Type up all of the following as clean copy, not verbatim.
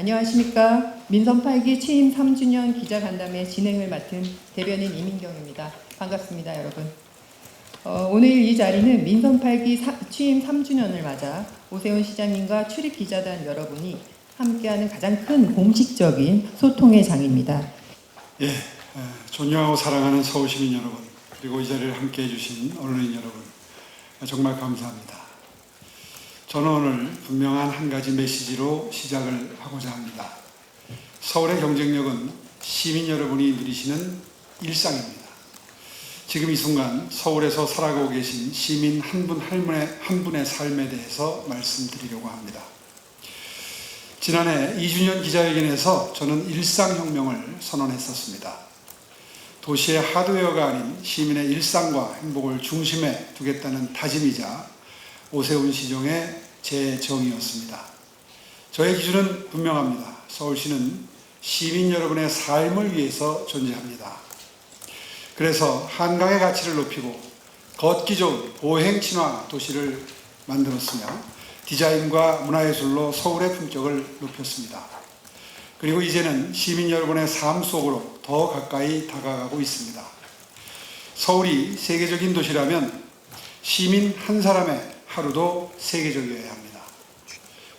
안녕하십니까. 민선 8기 취임 3주년 기자간담회 진행을 맡은 대변인 이민경입니다. 반갑습니다, 여러분. 오늘 이 자리는 민선 8기 취임 3주년을 맞아 오세훈 시장님과 출입기자단 여러분이 함께하는 가장 큰 공식적인 소통의 장입니다. 예, 존경하고 사랑하는 서울시민 여러분, 그리고 이 자리를 함께해 주신 언론인 여러분, 정말 감사합니다. 저는 오늘 분명한 한 가지 메시지로 시작을 하고자 합니다. 서울의 경쟁력은 시민 여러분이 누리시는 일상입니다. 지금 이 순간 서울에서 살아가고 계신 시민 한 분의 삶에 대해서 말씀드리려고 합니다. 지난해 2주년 기자회견에서 저는 일상혁명을 선언했었습니다. 도시의 하드웨어가 아닌 시민의 일상과 행복을 중심에 두겠다는 다짐이자 오세훈 시정의 제 정의였습니다. 저의 기준은 분명합니다. 서울시는 시민 여러분의 삶을 위해서 존재합니다. 그래서 한강의 가치를 높이고 걷기 좋은 보행 친화 도시를 만들었으며 디자인과 문화예술로 서울의 품격을 높였습니다. 그리고 이제는 시민 여러분의 삶 속으로 더 가까이 다가가고 있습니다. 서울이 세계적인 도시라면 시민 한 사람의 하루도 세계적이어야 합니다.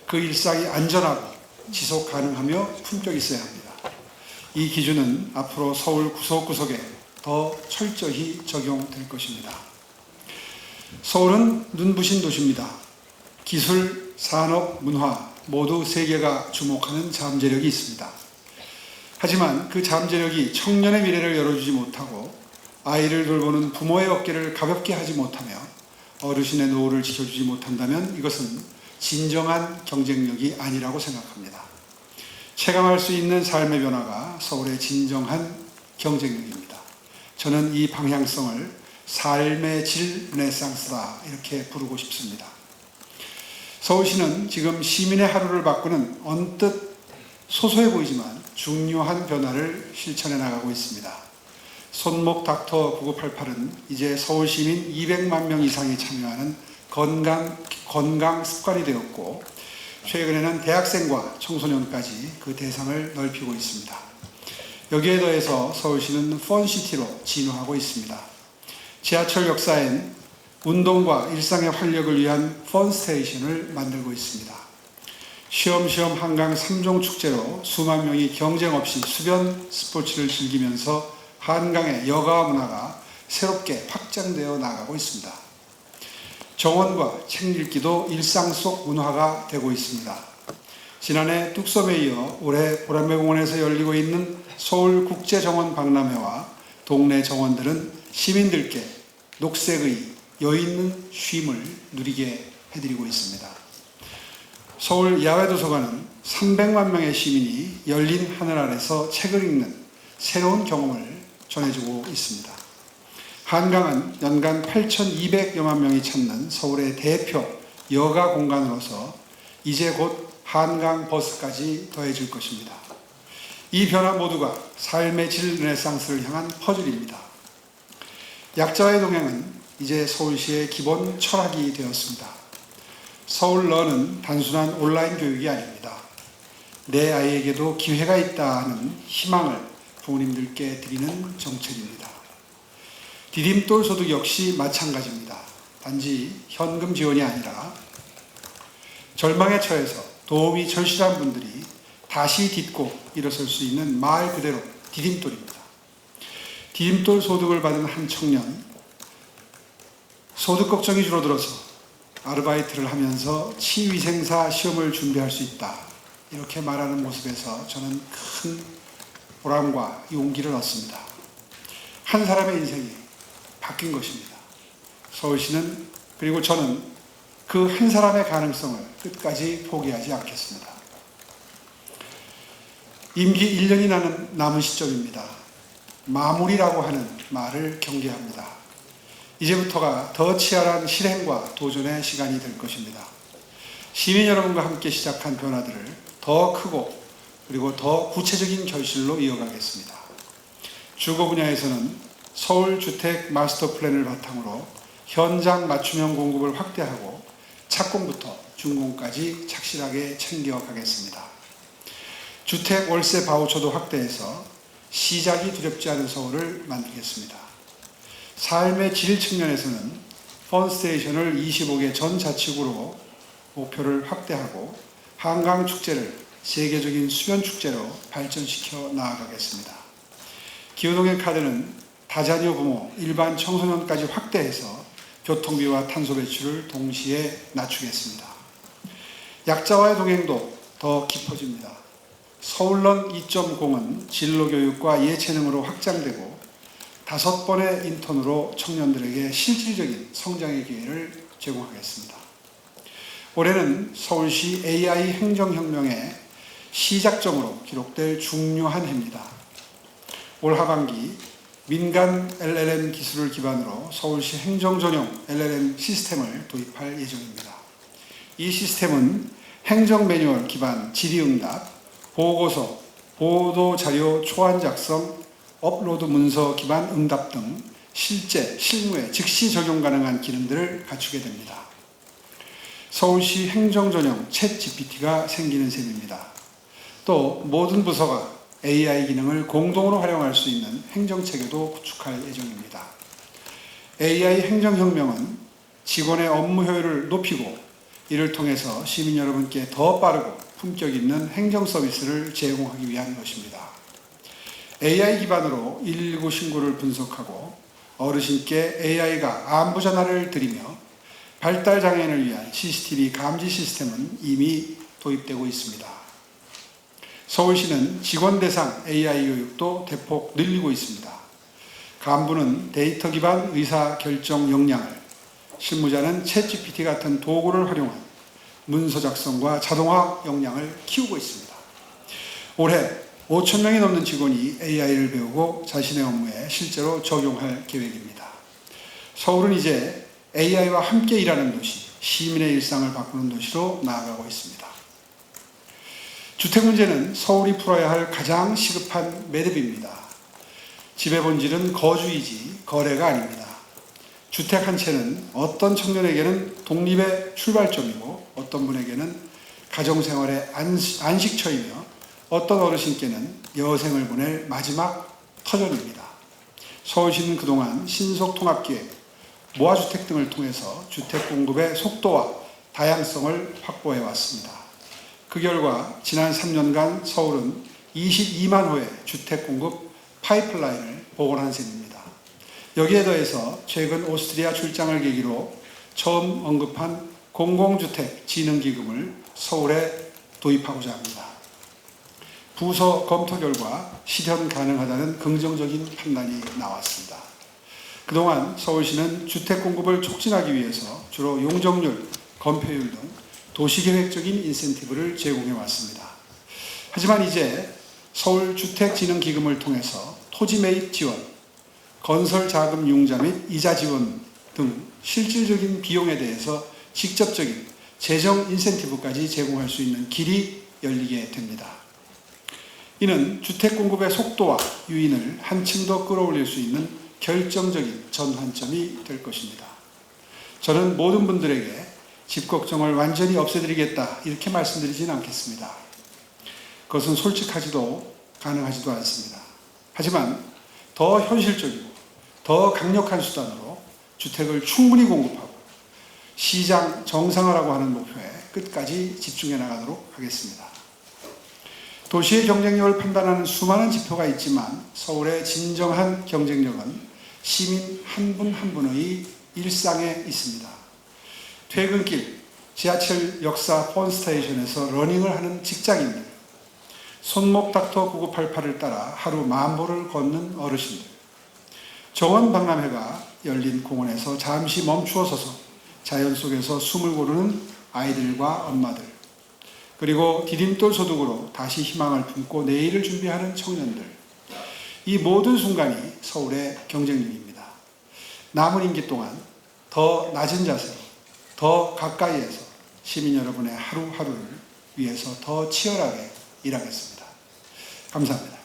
그 일상이 안전하고 지속 가능하며 품격 있어야 합니다. 이 기준은 앞으로 서울 구석구석에 더 철저히 적용될 것입니다. 서울은 눈부신 도시입니다. 기술, 산업, 문화 모두 세계가 주목하는 잠재력이 있습니다. 하지만 그 잠재력이 청년의 미래를 열어주지 못하고 아이를 돌보는 부모의 어깨를 가볍게 하지 못하며 어르신의 노후를 지켜주지 못한다면 이것은 진정한 경쟁력이 아니라고 생각합니다. 체감할 수 있는 삶의 변화가 서울의 진정한 경쟁력입니다. 저는 이 방향성을 삶의 질 르네상스다 이렇게 부르고 싶습니다. 서울시는 지금 시민의 하루를 바꾸는 언뜻 소소해 보이지만 중요한 변화를 실천해 나가고 있습니다. 손목 닥터 9988은 이제 서울 시민 200만 명 이상이 참여하는 건강 습관이 되었고 최근에는 대학생과 청소년까지 그 대상을 넓히고 있습니다. 여기에 더해서 서울시는 펀시티로 진화하고 있습니다. 지하철 역사엔 운동과 일상의 활력을 위한 펀스테이션을 만들고 있습니다. 쉬엄쉬엄 한강 3종 축제로 수만 명이 경쟁 없이 수변 스포츠를 즐기면서 한강의 여가 문화가 새롭게 확장되어 나가고 있습니다. 정원과 책 읽기도 일상 속 문화가 되고 있습니다. 지난해 뚝섬에 이어 올해 보람배공원에서 열리고 있는 서울국제정원 박람회와 동네 정원들은 시민들께 녹색의 여유있는 쉼을 누리게 해드리고 있습니다. 서울 야외도서관은 300만 명의 시민이 열린 하늘 아래서 책을 읽는 새로운 경험을 전해주고 있습니다. 한강은 연간 8,200여만 명이 찾는 서울의 대표 여가 공간으로서 이제 곧 한강 버스까지 더해질 것입니다. 이 변화 모두가 삶의 질 르네상스를 향한 퍼즐입니다. 약자와의 동행은 이제 서울시의 기본 철학이 되었습니다. 서울러는 단순한 온라인 교육이 아닙니다. 내 아이에게도 기회가 있다 하는 희망을 부모님들께 드리는 정책입니다. 디딤돌 소득 역시 마찬가지입니다. 단지 현금 지원이 아니라 절망에 처해서 도움이 절실한 분들이 다시 딛고 일어설 수 있는 말 그대로 디딤돌입니다. 디딤돌 소득을 받은 한 청년, 소득 걱정이 줄어들어서 아르바이트를 하면서 치위생사 시험을 준비할 수 있다. 이렇게 말하는 모습에서 저는 큰 보람과 용기를 얻습니다. 한 사람의 인생이 바뀐 것입니다. 서울시는 그리고 저는 그 한 사람의 가능성을 끝까지 포기하지 않겠습니다. 임기 1년이 남은 시점입니다. 마무리라고 하는 말을 경계합니다. 이제부터가 더 치열한 실행과 도전의 시간이 될 것입니다. 시민 여러분과 함께 시작한 변화들을 더 크고 그리고 더 구체적인 결실로 이어가겠습니다. 주거 분야에서는 서울주택 마스터 플랜을 바탕으로 현장 맞춤형 공급을 확대하고 착공부터 준공까지 착실하게 챙겨가겠습니다. 주택 월세 바우처도 확대해서 시작이 두렵지 않은 서울을 만들겠습니다. 삶의 질 측면에서는 펀스테이션을 25개 전 자치구로 목표를 확대하고 한강축제를 세계적인 수변축제로 발전시켜 나아가겠습니다. 기후동행 카드는 다자녀 부모, 일반 청소년까지 확대해서 교통비와 탄소 배출을 동시에 낮추겠습니다. 약자와의 동행도 더 깊어집니다. 서울런 2.0은 진로교육과 예체능으로 확장되고 5번의 인턴으로 청년들에게 실질적인 성장의 기회를 제공하겠습니다. 올해는 서울시 AI 행정혁명의 시작점으로 기록될 중요한 해입니다. 올 하반기 민간 LLM 기술을 기반으로 서울시 행정전용 LLM 시스템을 도입할 예정입니다. 이 시스템은 행정 매뉴얼 기반 질의응답, 보고서, 보도자료 초안 작성, 업로드 문서 기반 응답 등 실무에 즉시 적용 가능한 기능들을 갖추게 됩니다. 서울시 행정전용 챗 GPT가 생기는 셈입니다. 또 모든 부서가 AI 기능을 공동으로 활용할 수 있는 행정체계도 구축할 예정입니다. AI 행정혁명은 직원의 업무 효율을 높이고 이를 통해서 시민 여러분께 더 빠르고 품격 있는 행정 서비스를 제공하기 위한 것입니다. AI 기반으로 119 신고를 분석하고 어르신께 AI가 안부 전화를 드리며 발달 장애인을 위한 CCTV 감지 시스템은 이미 도입되고 있습니다. 서울시는 직원 대상 AI 교육도 대폭 늘리고 있습니다. 간부는 데이터 기반 의사 결정 역량을, 실무자는 챗GPT 같은 도구를 활용한 문서 작성과 자동화 역량을 키우고 있습니다. 올해 5,000명이 넘는 직원이 AI를 배우고 자신의 업무에 실제로 적용할 계획입니다. 서울은 이제 AI와 함께 일하는 도시, 시민의 일상을 바꾸는 도시로 나아가고 있습니다. 주택 문제는 서울이 풀어야 할 가장 시급한 매듭입니다. 집의 본질은 거주이지 거래가 아닙니다. 주택 한 채는 어떤 청년에게는 독립의 출발점이고 어떤 분에게는 가정생활의 안식처이며 어떤 어르신께는 여생을 보낼 마지막 터전입니다. 서울시는 그동안 신속통합기획, 모아주택 등을 통해서 주택 공급의 속도와 다양성을 확보해 왔습니다. 그 결과 지난 3년간 서울은 22만 호의 주택 공급 파이프라인을 복원한 셈입니다. 여기에 더해서 최근 오스트리아 출장을 계기로 처음 언급한 공공주택 진흥기금을 서울에 도입하고자 합니다. 부서 검토 결과 실현 가능하다는 긍정적인 판단이 나왔습니다. 그동안 서울시는 주택 공급을 촉진하기 위해서 주로 용적률, 건폐율 등 도시계획적인 인센티브를 제공해 왔습니다. 하지만 이제 서울주택진흥기금을 통해서 토지 매입 지원, 건설 자금 융자 및 이자 지원 등 실질적인 비용에 대해서 직접적인 재정 인센티브까지 제공할 수 있는 길이 열리게 됩니다. 이는 주택 공급의 속도와 유인을 한층 더 끌어올릴 수 있는 결정적인 전환점이 될 것입니다. 저는 모든 분들에게 집 걱정을 완전히 없애드리겠다 이렇게 말씀드리진 않겠습니다. 그것은 솔직하지도 가능하지도 않습니다. 하지만 더 현실적이고 더 강력한 수단으로 주택을 충분히 공급하고 시장 정상화라고 하는 목표에 끝까지 집중해 나가도록 하겠습니다. 도시의 경쟁력을 판단하는 수많은 지표가 있지만 서울의 진정한 경쟁력은 시민 한 분 한 분의 일상에 있습니다. 퇴근길 지하철 역사 펀스테이션에서 러닝을 하는 직장인들, 손목 닥터 9988을 따라 하루 10,000보를 걷는 어르신들, 정원 박람회가 열린 공원에서 잠시 멈추어 서서 자연 속에서 숨을 고르는 아이들과 엄마들, 그리고 디딤돌 소득으로 다시 희망을 품고 내일을 준비하는 청년들, 이 모든 순간이 서울의 경쟁력입니다. 남은 임기 동안 더 낮은 자세로, 더 가까이에서 시민 여러분의 하루하루를 위해서 더 치열하게 일하겠습니다. 감사합니다.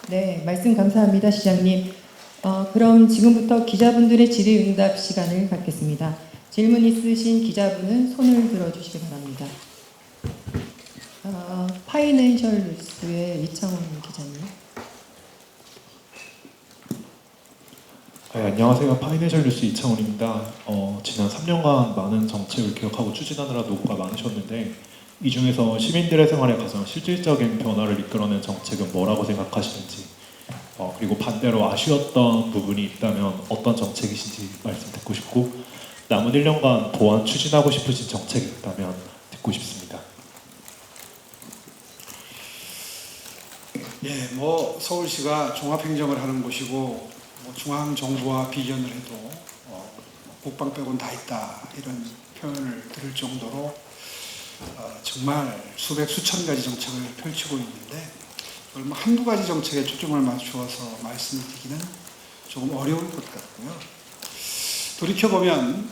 네, 말씀 감사합니다, 시장님. 그럼 지금부터 기자분들의 질의응답 시간을 갖겠습니다. 질문 있으신 기자분은 손을 들어주시기 바랍니다. 파이낸셜 뉴스의 이창훈 기자님. 네, 안녕하세요. 파이낸셜 뉴스 이창훈입니다. 지난 3년간 많은 정책을 기획하고 추진하느라 노고가 많으셨는데 이 중에서 시민들의 생활에 가장 실질적인 변화를 이끌어낸 정책은 뭐라고 생각하시는지, 그리고 반대로 아쉬웠던 부분이 있다면 어떤 정책이신지 말씀 듣고 싶고, 남은 1년간 보완 추진하고 싶으신 정책이 있다면 듣고 싶습니다. 예, 뭐 서울시가 종합행정을 하는 곳이고 뭐 중앙정부와 비견을 해도 국방 빼고는 다 있다 이런 표현을 들을 정도로 정말 수백 수천 가지 정책을 펼치고 있는데 그걸 뭐 한두 가지 정책에 초점을 맞추어서 말씀드리기는 조금 어려울 것 같고요. 돌이켜보면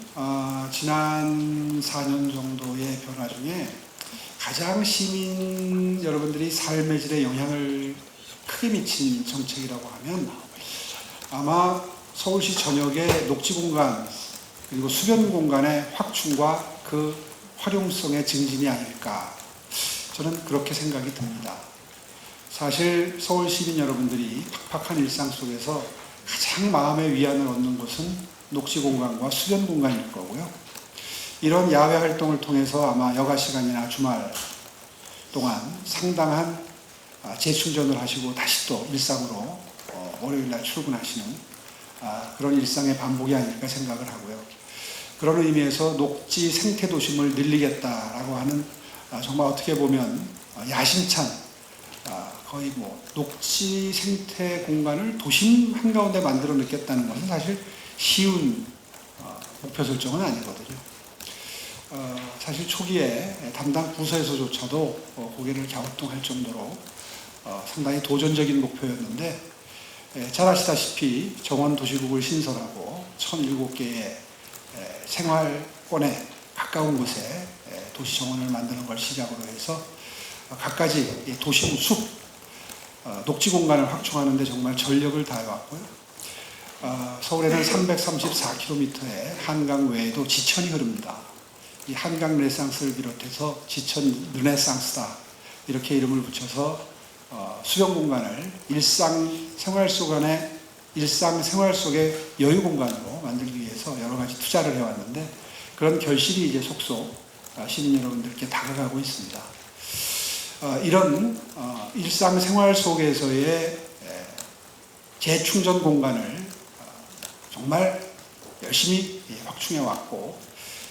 지난 4년 정도의 변화 중에 가장 시민 여러분들이 삶의 질에 영향을 크게 미친 정책이라고 하면 아마 서울시 전역의 녹지 공간 그리고 수변 공간의 확충과 그 활용성의 증진이 아닐까, 저는 그렇게 생각이 듭니다. 사실 서울 시민 여러분들이 팍팍한 일상 속에서 가장 마음의 위안을 얻는 곳은 녹지 공간과 수변 공간일 거고요. 이런 야외 활동을 통해서 아마 여가 시간이나 주말 동안 상당한 재충전을 하시고 다시 또 일상으로 월요일날 출근하시는 그런 일상의 반복이 아닐까 생각을 하고요. 그런 의미에서 녹지 생태 도심을 늘리겠다라고 하는 정말 어떻게 보면 야심찬 거의 뭐 녹지 생태 공간을 도심 한가운데 만들어 놓겠다는 것은 사실 쉬운 목표 설정은 아니거든요. 사실 초기에 담당 부서에서조차도 고개를 갸우뚱할 정도로 상당히 도전적인 목표였는데, 잘 아시다시피 정원도시국을 신설하고 1007개의 생활권에 가까운 곳에 도시정원을 만드는 걸 시작으로 해서 갖가지 도시 숲, 녹지 공간을 확충하는 데 정말 전력을 다해왔고요. 서울에는 334km의 한강 외에도 지천이 흐릅니다. 이 한강 르네상스를 비롯해서 지천 르네상스다 이렇게 이름을 붙여서 수변 공간을 일상생활 속의 여유 공간으로 만들기 위해서 여러 가지 투자를 해왔는데 그런 결실이 이제 속속 시민 여러분들께 다가가고 있습니다. 이런 일상생활 속에서의 재충전 공간을 정말 열심히 확충해 왔고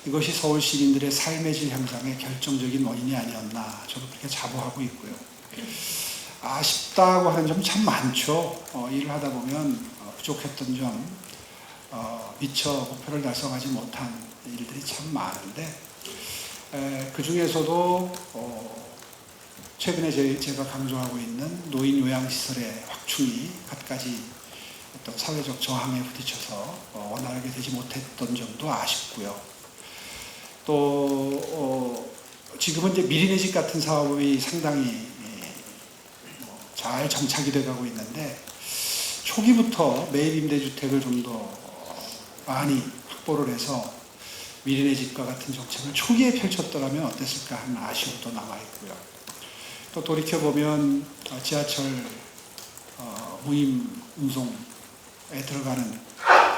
이것이 서울 시민들의 삶의 질 향상의 결정적인 원인이 아니었나 저도 그렇게 자부하고 있고요. 아쉽다고 하는 점 참 많죠. 일을 하다 보면 부족했던 점, 미처 목표를 달성하지 못한 일들이 참 많은데 그 중에서도 최근에 제가 강조하고 있는 노인 요양시설의 확충이 갖가지 어떤 사회적 저항에 부딪혀서 원활하게 되지 못했던 점도 아쉽고요. 또 지금은 이제 미리네집 같은 사업이 상당히 잘 정착이 돼가고 있는데 초기부터 매입 임대주택을 좀 더 많이 확보를 해서 미리네집과 같은 정책을 초기에 펼쳤더라면 어땠을까 하는 아쉬움도 남아있고요. 또 돌이켜보면 지하철 무임 운송에 들어가는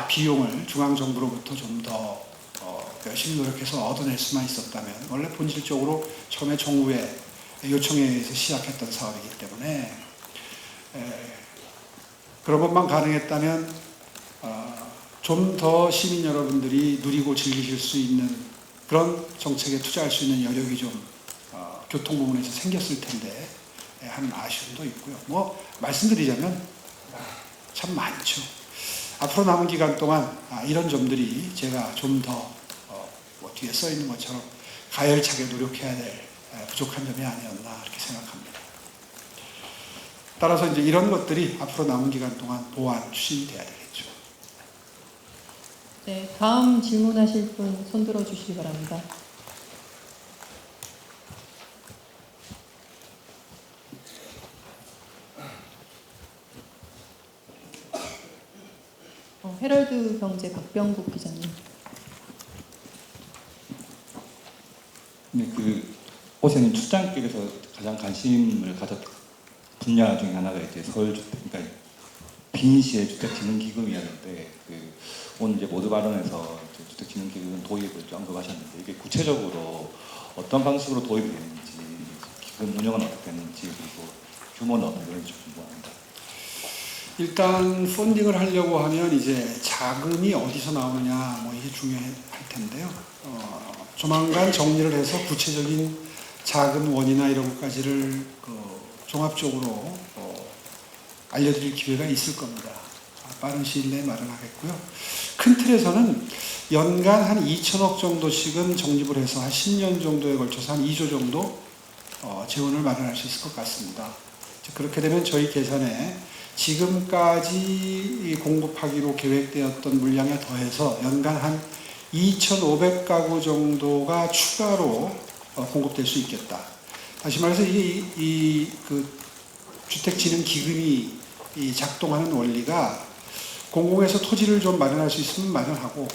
비용을 중앙정부로부터 좀 더 열심히 노력해서 얻어낼 수만 있었다면, 원래 본질적으로 처음에 정부의 요청에 의해서 시작했던 사업이기 때문에 그런 것만 가능했다면 좀 더 시민 여러분들이 누리고 즐기실 수 있는 그런 정책에 투자할 수 있는 여력이 좀 교통 부분에서 생겼을 텐데 하는 아쉬움도 있고요. 뭐 말씀드리자면 참 많죠. 앞으로 남은 기간 동안 이런 점들이 제가 좀 더 뒤에 써 있는 것처럼 가열차게 노력해야 될 부족한 점이 아니었나 이렇게 생각합니다. 따라서 이제 이런 것들이 앞으로 남은 기간 동안 보완 추진이 돼야 되겠죠. 네, 다음 질문하실 분 손들어 주시기 바랍니다. 헤럴드 경제 박병국 기자님. 네, 호세님 출장길에서 가장 관심을 가졌던 분야 중에 하나가 이제 서울주택, 그러니까 빈시의 주택진흥기금이었는데 오늘 이제 모두 발언에서 주택진흥기금 도입을 좀 언급하셨는데 이게 구체적으로 어떤 방식으로 도입이 되는지, 기금 운영은 어떻게 되는지, 그리고 규모는 어떻게 되는지 궁금합니다. 일단 펀딩을 하려고 하면 이제 자금이 어디서 나오느냐 뭐 이게 중요할 텐데요. 조만간 정리를 해서 구체적인 자금 원이나 이런 것까지를 종합적으로 알려드릴 기회가 있을 겁니다. 빠른 시일 내에 마련하겠고요. 큰 틀에서는 연간 한 2천억 정도씩은 적립을 해서 한 10년 정도에 걸쳐서 한 2조 정도 재원을 마련할 수 있을 것 같습니다. 그렇게 되면 저희 계산에 지금까지 공급하기로 계획되었던 물량에 더해서 연간 한 2,500가구 정도가 추가로 공급될 수 있겠다. 다시 말해서 그 주택진흥기금이 작동하는 원리가 공공에서 토지를 좀 마련할 수 있으면 마련하고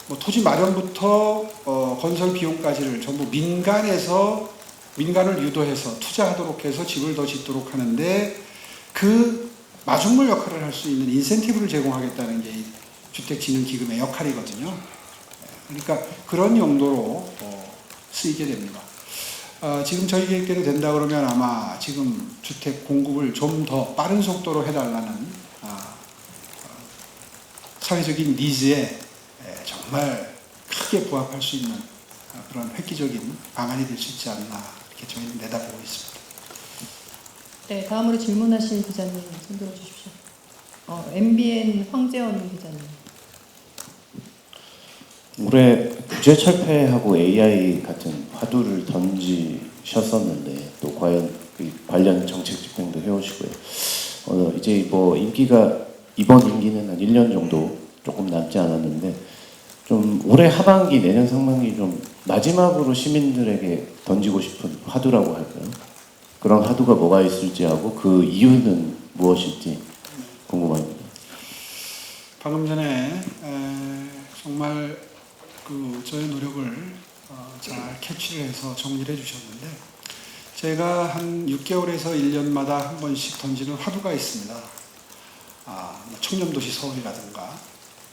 뭐 토지 마련부터 건설 비용까지를 전부 민간을 유도해서 투자하도록 해서 집을 더 짓도록 하는데 그 마중물 역할을 할 수 있는 인센티브를 제공하겠다는 게 이 주택진흥기금의 역할이거든요. 그러니까 그런 용도로 쓰이게 됩니다. 지금 저희 계획대로 된다 그러면 아마 지금 주택 공급을 좀 더 빠른 속도로 해달라는 사회적인 니즈에 정말 크게 부합할 수 있는 그런 획기적인 방안이 될 수 있지 않나 이렇게 저희는 내다보고 있습니다. 네, 다음으로 질문하실 기자님 손 들어주십시오. MBN 황재원 기자님. 올해 규제 철폐하고 AI 같은 화두를 던지셨었는데 또 과연 관련 정책 집행도 해오시고요. 이제 뭐 임기가 이번 임기는 한 1년 정도 조금 남지 않았는데 좀 올해 하반기 내년 상반기 좀 마지막으로 시민들에게 던지고 싶은 화두라고 할까요? 그런 화두가 뭐가 있을지 하고 그 이유는 무엇일지 궁금합니다. 방금 전에 정말 저의 노력을 잘 캐치를 해서 정리를 해주셨는데 제가 한 6개월에서 1년마다 한 번씩 던지는 화두가 있습니다. 청렴도시 서울이라든가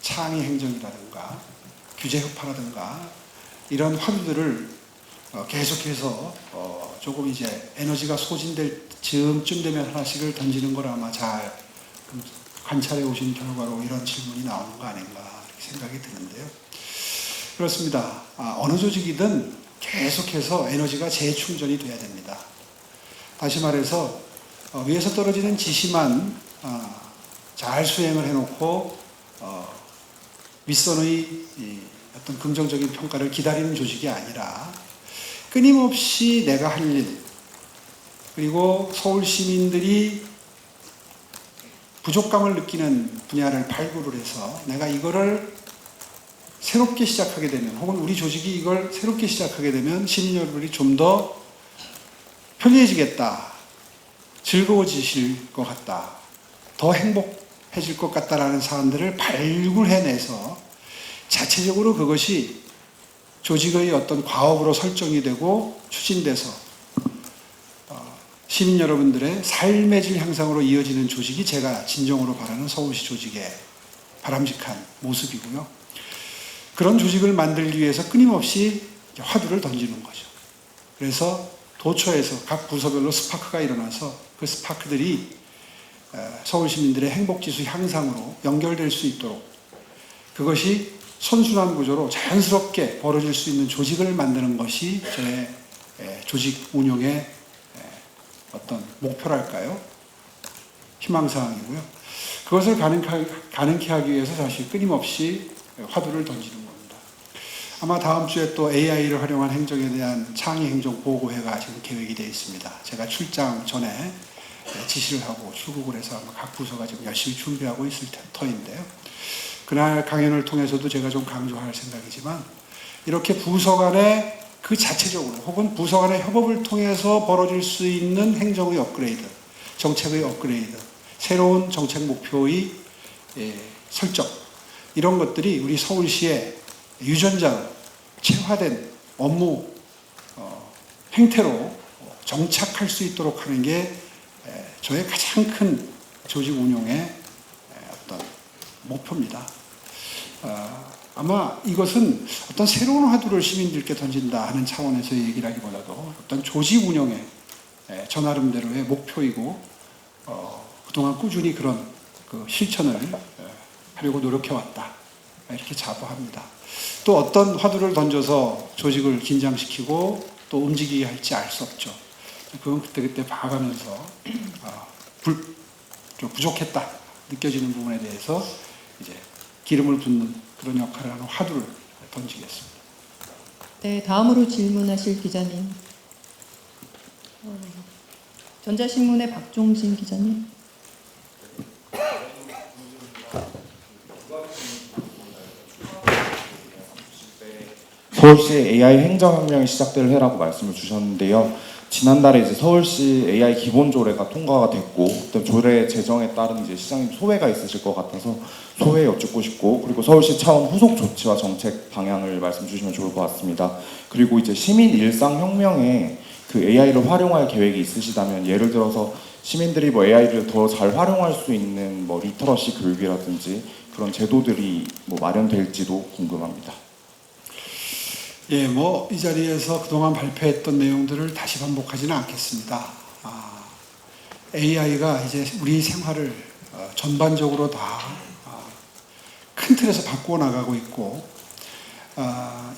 창의 행정이라든가 규제 혁파라든가 이런 화두들을 계속해서 조금 이제 에너지가 소진될 즈음쯤 되면 하나씩을 던지는 걸 아마 잘 관찰해 오신 결과로 이런 질문이 나오는 거 아닌가 이렇게 생각이 드는데요. 그렇습니다. 어느 조직이든 계속해서 에너지가 재충전이 돼야 됩니다. 다시 말해서 위에서 떨어지는 지시만 잘 수행을 해놓고 윗선의 어떤 긍정적인 평가를 기다리는 조직이 아니라 끊임없이 내가 할 일, 그리고 서울 시민들이 부족감을 느끼는 분야를 발굴을 해서 내가 이거를 새롭게 시작하게 되면, 혹은 우리 조직이 이걸 새롭게 시작하게 되면 시민 여러분이 좀 더 편리해지겠다, 즐거워지실 것 같다, 더 행복해질 것 같다라는 사안들을 발굴해내서 자체적으로 그것이 조직의 어떤 과업으로 설정이 되고 추진돼서 시민 여러분들의 삶의 질 향상으로 이어지는 조직이 제가 진정으로 바라는 서울시 조직의 바람직한 모습이고요. 그런 조직을 만들기 위해서 끊임없이 화두를 던지는 거죠. 그래서 도처에서 각 부서별로 스파크가 일어나서 그 스파크들이 서울 시민들의 행복지수 향상으로 연결될 수 있도록 그것이 선순환 구조로 자연스럽게 벌어질 수 있는 조직을 만드는 것이 저의 조직 운영의 어떤 목표랄까요? 희망사항이고요. 그것을 가능케 하기 위해서 사실 끊임없이 화두를 던지는 겁니다. 아마 다음 주에 또 AI를 활용한 행정에 대한 창의 행정 보고회가 지금 계획이 되어 있습니다. 제가 출장 전에 지시를 하고 출국을 해서 아마 각 부서가 지금 열심히 준비하고 있을 터인데요. 그날 강연을 통해서도 제가 좀 강조할 생각이지만 이렇게 부서 간의 그 자체적으로 혹은 부서 간의 협업을 통해서 벌어질 수 있는 행정의 업그레이드, 정책의 업그레이드, 새로운 정책 목표의 설정, 이런 것들이 우리 서울시의 유전자로 체화된 업무 행태로 정착할 수 있도록 하는 게 저의 가장 큰 조직 운용의 어떤 목표입니다. 아마 이것은 어떤 새로운 화두를 시민들께 던진다 하는 차원에서의 얘기라기보다도 어떤 조직 운영의 저 나름대로의 목표이고 그동안 꾸준히 그런 그 실천을 하려고 노력해왔다. 이렇게 자부합니다. 또 어떤 화두를 던져서 조직을 긴장시키고 또 움직이게 할지 알 수 없죠. 그건 그때그때 봐가면서 좀 부족했다 느껴지는 부분에 대해서 이제 기름을 붓는 그런 역할을 하는 화두를 던지겠습니다. 네, 다음으로 질문하실 기자님. 전자신문의 박종진 기자님. 서울시 AI 행정혁명이 시작될 해라고 말씀을 주셨는데요. 지난달에 이제 서울시 AI 기본조례가 통과가 됐고, 그다음 조례 제정에 따른 이제 시장님 소회가 있으실 것 같아서 소회 여쭙고 싶고, 그리고 서울시 차원 후속 조치와 정책 방향을 말씀 주시면 좋을 것 같습니다. 그리고 이제 시민 일상 혁명에 그 AI를 활용할 계획이 있으시다면, 예를 들어서 시민들이 뭐 AI를 더 잘 활용할 수 있는 뭐 리터러시 교육이라든지 그런 제도들이 뭐 마련될지도 궁금합니다. 예, 뭐 이 자리에서 그동안 발표했던 내용들을 다시 반복하지는 않겠습니다. AI가 이제 우리 생활을 전반적으로 다 큰 틀에서 바꾸어 나가고 있고,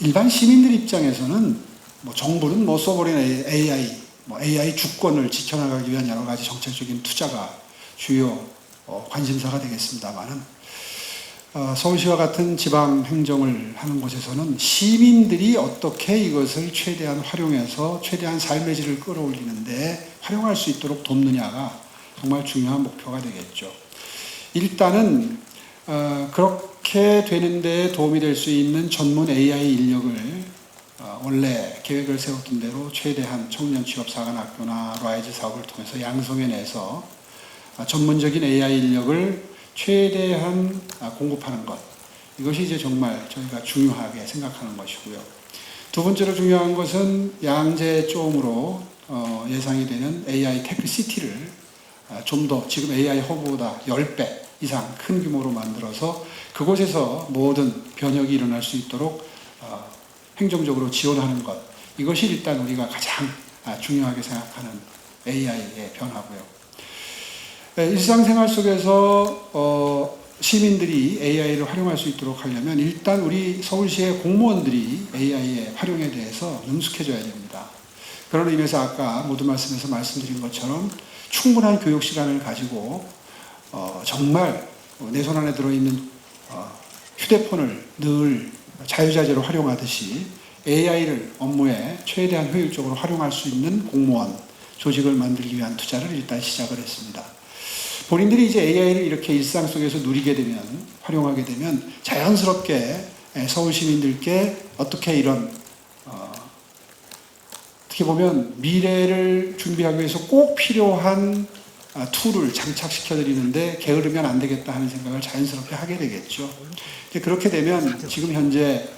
일반 시민들 입장에서는 뭐 정부는 뭐 써버린 AI, 뭐 AI 주권을 지켜나가기 위한 여러 가지 정책적인 투자가 주요 관심사가 되겠습니다만은, 서울시와 같은 지방 행정을 하는 곳에서는 시민들이 어떻게 이것을 최대한 활용해서 최대한 삶의 질을 끌어올리는데 활용할 수 있도록 돕느냐가 정말 중요한 목표가 되겠죠. 일단은 그렇게 되는 데 도움이 될 수 있는 전문 AI 인력을 원래 계획을 세웠던 대로 최대한 청년 취업사관학교나 라이즈 사업을 통해서 양성해내서 전문적인 AI 인력을 최대한 공급하는 것, 이것이 이제 정말 저희가 중요하게 생각하는 것이고요. 두 번째로 중요한 것은 양재점으로 예상이 되는 AI 테크시티를 좀 더 지금 AI 허브보다 10배 이상 큰 규모로 만들어서 그곳에서 모든 변혁이 일어날 수 있도록 행정적으로 지원하는 것, 이것이 일단 우리가 가장 중요하게 생각하는 AI의 변화고요. 일상생활 속에서 시민들이 AI를 활용할 수 있도록 하려면 일단 우리 서울시의 공무원들이 AI의 활용에 대해서 능숙해져야 됩니다. 그런 의미에서 아까 모두 말씀에서 말씀드린 것처럼 충분한 교육 시간을 가지고 정말 내 손 안에 들어있는 휴대폰을 늘 자유자재로 활용하듯이 AI를 업무에 최대한 효율적으로 활용할 수 있는 공무원 조직을 만들기 위한 투자를 일단 시작을 했습니다. 본인들이 이제 AI를 이렇게 일상 속에서 누리게 되면, 활용하게 되면 자연스럽게 서울 시민들께 어떻게 이런 어떻게 보면 미래를 준비하기 위해서 꼭 필요한 툴을 장착시켜 드리는데 게으르면 안 되겠다 하는 생각을 자연스럽게 하게 되겠죠. 그렇게 되면 지금 현재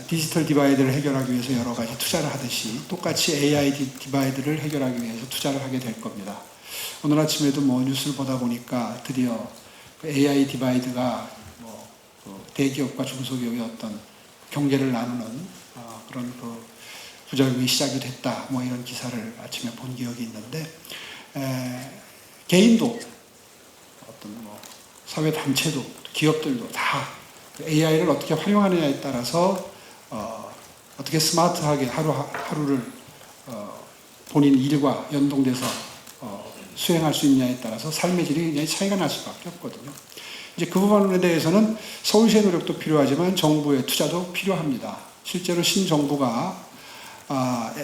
디지털 디바이드를 해결하기 위해서 여러 가지 투자를 하듯이 똑같이 AI 디바이드를 해결하기 위해서 투자를 하게 될 겁니다. 오늘 아침에도 뭐 뉴스를 보다 보니까 드디어 AI 디바이드가 뭐 대기업과 중소기업의 어떤 경계를 나누는 그런 그 부작용이 시작이 됐다, 뭐 이런 기사를 아침에 본 기억이 있는데, 개인도 어떤 뭐 사회 단체도 기업들도 다 AI를 어떻게 활용하느냐에 따라서 어떻게 스마트하게 하루를 본인 일과 연동돼서 수행할 수 있냐에 따라서 삶의 질이 굉장히 차이가 날 수밖에 없거든요. 이제 그 부분에 대해서는 서울시의 노력도 필요하지만 정부의 투자도 필요합니다. 실제로 신정부가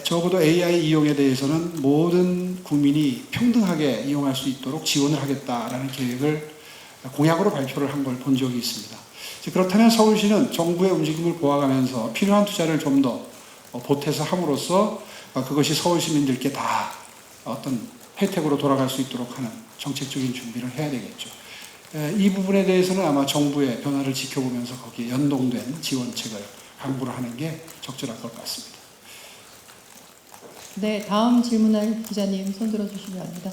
적어도 AI 이용에 대해서는 모든 국민이 평등하게 이용할 수 있도록 지원을 하겠다라는 계획을 공약으로 발표를 한 걸 본 적이 있습니다. 그렇다면 서울시는 정부의 움직임을 보아가면서 필요한 투자를 좀 더 보태서 함으로써 그것이 서울 시민들께 다 어떤 혜택으로 돌아갈 수 있도록 하는 정책적인 준비를 해야 되겠죠. 이 부분에 대해서는 아마 정부의 변화를 지켜보면서 거기에 연동된 지원책을 강구를 하는 게 적절할 것 같습니다. 네, 다음 질문할 기자님 손 들어주시기 바랍니다.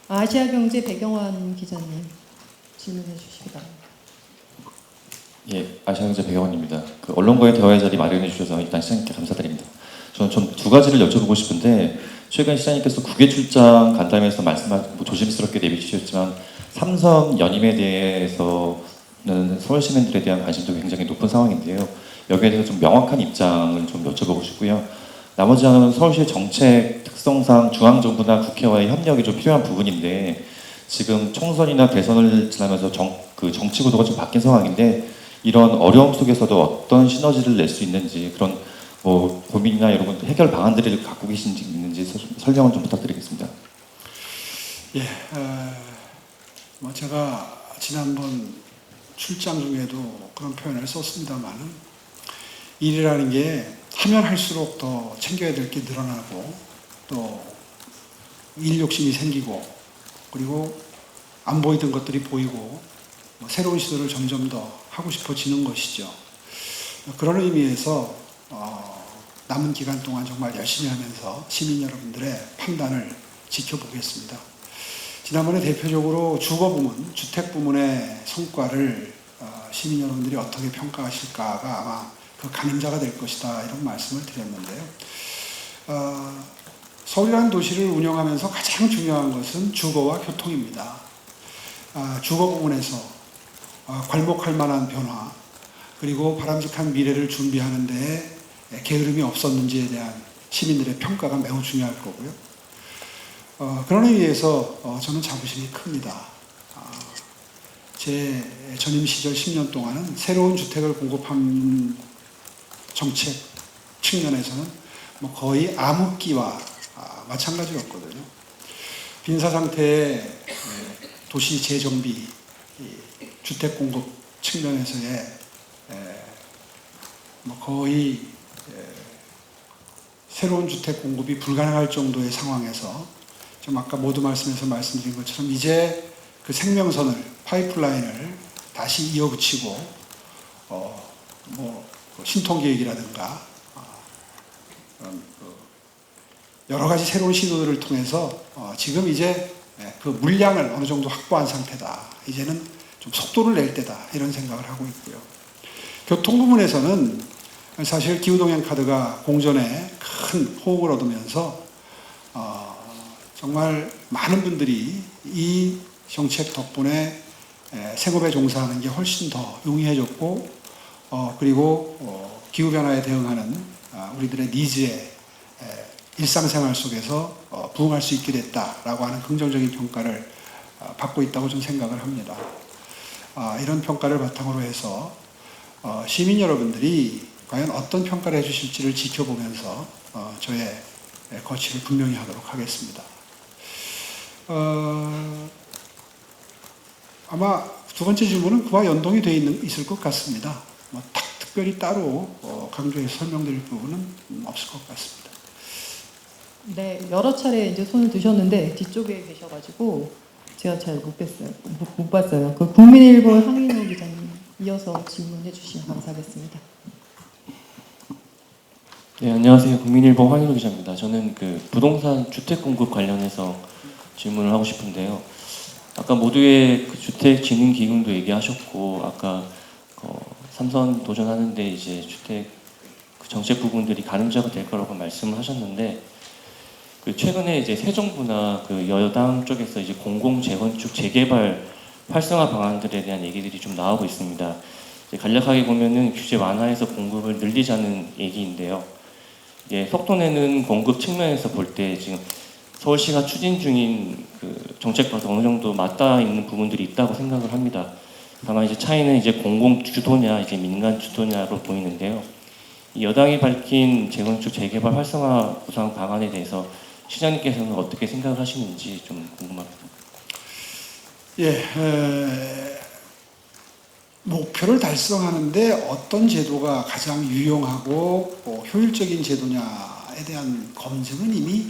아시아경제 배경환 기자님 질문해 주시기 바랍니다. 예, 아시아경제 배경원입니다. 그 언론과의 대화의 자리 마련해 주셔서 일단 시장님께 감사드립니다. 저는 두 가지를 여쭤보고 싶은데, 최근 시장님께서 국외 출장 간담회에서 조심스럽게 내비치셨지만 삼성 연임에 대해서는 서울 시민들에 대한 관심도 굉장히 높은 상황인데요. 여기에 대해서 좀 명확한 입장을 좀 여쭤보고 싶고요. 나머지 하나는 서울시의 정책 특성상 중앙정부나 국회와의 협력이 좀 필요한 부분인데, 지금 총선이나 대선을 지나면서 정치 구도가 좀 바뀐 상황인데, 이런 어려움 속에서도 어떤 시너지를 낼 수 있는지, 그런 뭐 고민이나 이런 해결 방안들을 갖고 계신지 있는지 설명을 좀 부탁드리겠습니다. 예, 뭐 제가 지난번 출장 중에도 그런 표현을 썼습니다만은, 일이라는 게 하면 할수록 더 챙겨야 될 게 늘어나고, 또 일 욕심이 생기고, 그리고 안 보이던 것들이 보이고, 새로운 시도를 점점 더 하고 싶어지는 것이죠. 그런 의미에서 남은 기간 동안 정말 열심히 하면서 시민 여러분들의 판단을 지켜보겠습니다. 지난번에 대표적으로 주거 부문, 주택 부문의 성과를 시민 여러분들이 어떻게 평가하실까가 아마 그 가늠자가 될 것이다, 이런 말씀을 드렸는데요. 서울이라는 도시를 운영하면서 가장 중요한 것은 주거와 교통입니다. 주거 부문에서 괄목할 만한 변화, 그리고 바람직한 미래를 준비하는 데에 게으름이 없었는지에 대한 시민들의 평가가 매우 중요할 거고요. 그런 의미에서 저는 자부심이 큽니다. 제 전임 시절 10년 동안은 새로운 주택을 공급한 정책 측면에서는 뭐 거의 암흑기와 마찬가지였거든요. 빈사 상태의 도시 재정비, 주택 공급 측면에서의 뭐 거의 새로운 주택 공급이 불가능할 정도의 상황에서, 좀 아까 모두 말씀드린 것처럼 이제 그 생명선을, 파이프라인을 다시 이어붙이고 뭐 신통계획이라든가 여러 가지 새로운 시도들을 통해서 지금 이제 그 물량을 어느 정도 확보한 상태다. 이제는 좀 속도를 낼 때다, 이런 생각을 하고 있고요. 교통 부문에서는 사실 기후동행 카드가 공전에 큰 호응을 얻으면서 정말 많은 분들이 이 정책 덕분에 생업에 종사하는 게 훨씬 더 용이해졌고, 그리고 기후변화에 대응하는 우리들의 니즈에 일상생활 속에서 부응할 수 있게 됐다라고 하는 긍정적인 평가를 받고 있다고 좀 생각을 합니다. 이런 평가를 바탕으로 해서 시민 여러분들이 과연 어떤 평가를 해주실지를 지켜보면서 저의 거취를 분명히 하도록 하겠습니다. 아마 두 번째 질문은 그와 연동이 되어 있을 것 같습니다. 뭐 특별히 따로 강조해서 설명드릴 부분은 없을 것 같습니다. 네, 여러 차례 이제 손을 드셨는데 뒤쪽에 계셔가지고 제가 잘 못 봤어요. 그 국민일보 황인호 기자님 이어서 질문해 주시면 감사하겠습니다. 네, 안녕하세요. 국민일보 황인호 기자입니다. 저는 그 부동산 주택 공급 관련해서 질문을 하고 싶은데요. 아까 모두의 그 주택진흥기금도 얘기하셨고, 아까 삼선 도전하는데 이제 주택 그 정책 부분들이 가늠자가 될 거라고 말씀을 하셨는데, 그 최근에 이제 새 정부나 그 여당 쪽에서 이제 공공 재건축 재개발 활성화 방안들에 대한 얘기들이 좀 나오고 있습니다. 이제 간략하게 보면은 규제 완화해서 공급을 늘리자는 얘기인데요. 예, 속도 내는 공급 측면에서 볼 때 지금 서울시가 추진 중인 그 정책과도 어느 정도 맞닿아 있는 부분들이 있다고 생각을 합니다. 다만 이제 차이는 이제 공공 주도냐 이제 민간 주도냐로 보이는데요. 이 여당이 밝힌 재건축 재개발 활성화 구상 방안에 대해서 시장님께서는 어떻게 생각을 하시는지 좀 궁금합니다. 예, 목표를 달성하는데 어떤 제도가 가장 유용하고 효율적인 제도냐에 대한 검증은 이미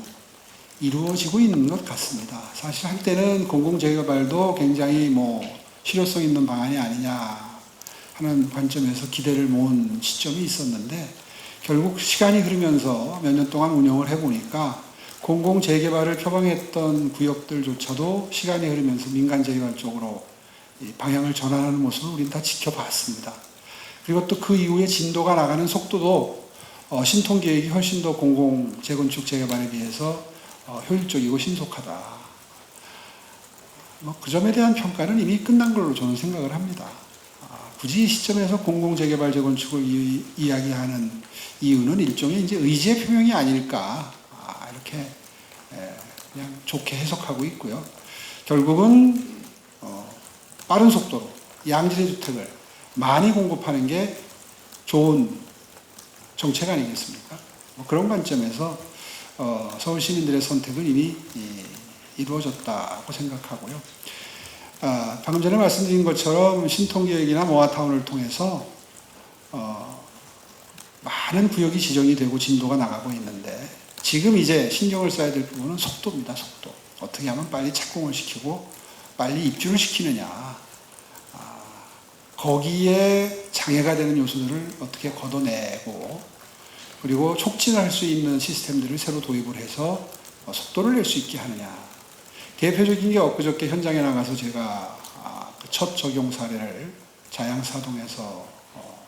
이루어지고 있는 것 같습니다. 사실 한때는 공공재개발도 굉장히 뭐 실효성 있는 방안이 아니냐 하는 관점에서 기대를 모은 시점이 있었는데, 결국 시간이 흐르면서 몇 년 동안 운영을 해보니까 공공 재개발을 표방했던 구역들조차도 시간이 흐르면서 민간 재개발 쪽으로 이 방향을 전환하는 모습을 우리는 다 지켜봤습니다. 그리고 또 그 이후에 진도가 나가는 속도도 신통계획이 훨씬 더 공공 재건축 재개발에 비해서 효율적이고 신속하다. 그 점에 대한 평가는 이미 끝난 걸로 저는 생각을 합니다. 굳이 이 시점에서 공공 재개발 재건축을 이야기하는 이유는 일종의 이제 의지의 표명이 아닐까 이렇게 그냥 좋게 해석하고 있고요. 결국은 빠른 속도로 양질의 주택을 많이 공급하는 게 좋은 정책 아니겠습니까? 그런 관점에서 서울 시민들의 선택은 이미 이루어졌다고 생각하고요. 방금 전에 말씀드린 것처럼 신통계획이나 모아타운을 통해서 많은 구역이 지정이 되고 진도가 나가고 있는데 지금 이제 신경을 써야 될 부분은 속도입니다. 속도. 어떻게 하면 빨리 착공을 시키고 빨리 입주를 시키느냐. 거기에 장애가 되는 요소들을 어떻게 걷어내고 그리고 촉진할 수 있는 시스템들을 새로 도입을 해서 속도를 낼 수 있게 하느냐. 대표적인 게 엊그저께 현장에 나가서 제가 첫 적용 사례를 자양사동에서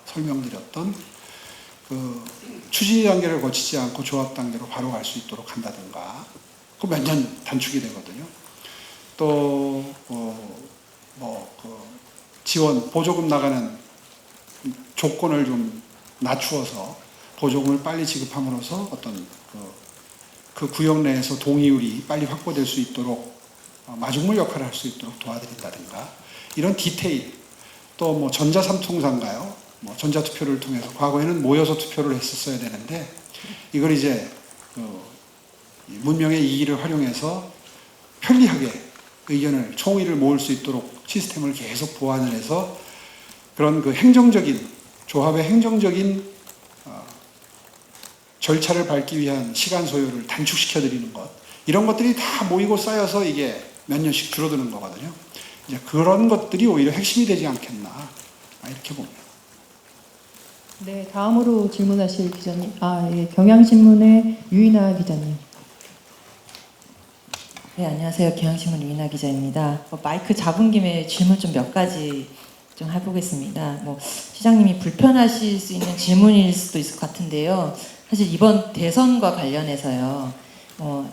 설명드렸던 그 추진 단계를 거치지 않고 조합 단계로 바로 갈 수 있도록 한다든가 그 몇 년 단축이 되거든요. 또 지원 보조금 나가는 조건을 좀 낮추어서 보조금을 빨리 지급함으로써 어떤 그 구역 내에서 동의율이 빨리 확보될 수 있도록 마중물 역할을 할 수 있도록 도와드린다든가 이런 디테일 또 뭐 전자 삼통사인가요? 전자 투표를 통해서 과거에는 모여서 투표를 했었어야 되는데 이걸 이제 문명의 이기를 활용해서 편리하게 의견을 총의를 모을 수 있도록 시스템을 계속 보완을 해서 그런 그 행정적인 조합의 행정적인 절차를 밟기 위한 시간 소요를 단축시켜 드리는 것 이런 것들이 다 모이고 쌓여서 이게 몇 년씩 줄어드는 거거든요. 이제 그런 것들이 오히려 핵심이 되지 않겠나 이렇게 봅니다. 네, 다음으로 질문하실 기자님, 예, 경향신문의 유인아 기자님. 네, 안녕하세요. 경향신문 유인아 기자입니다. 마이크 잡은 김에 질문 좀 몇 가지 좀 해보겠습니다. 시장님이 불편하실 수 있는 질문일 수도 있을 것 같은데요. 사실 이번 대선과 관련해서요.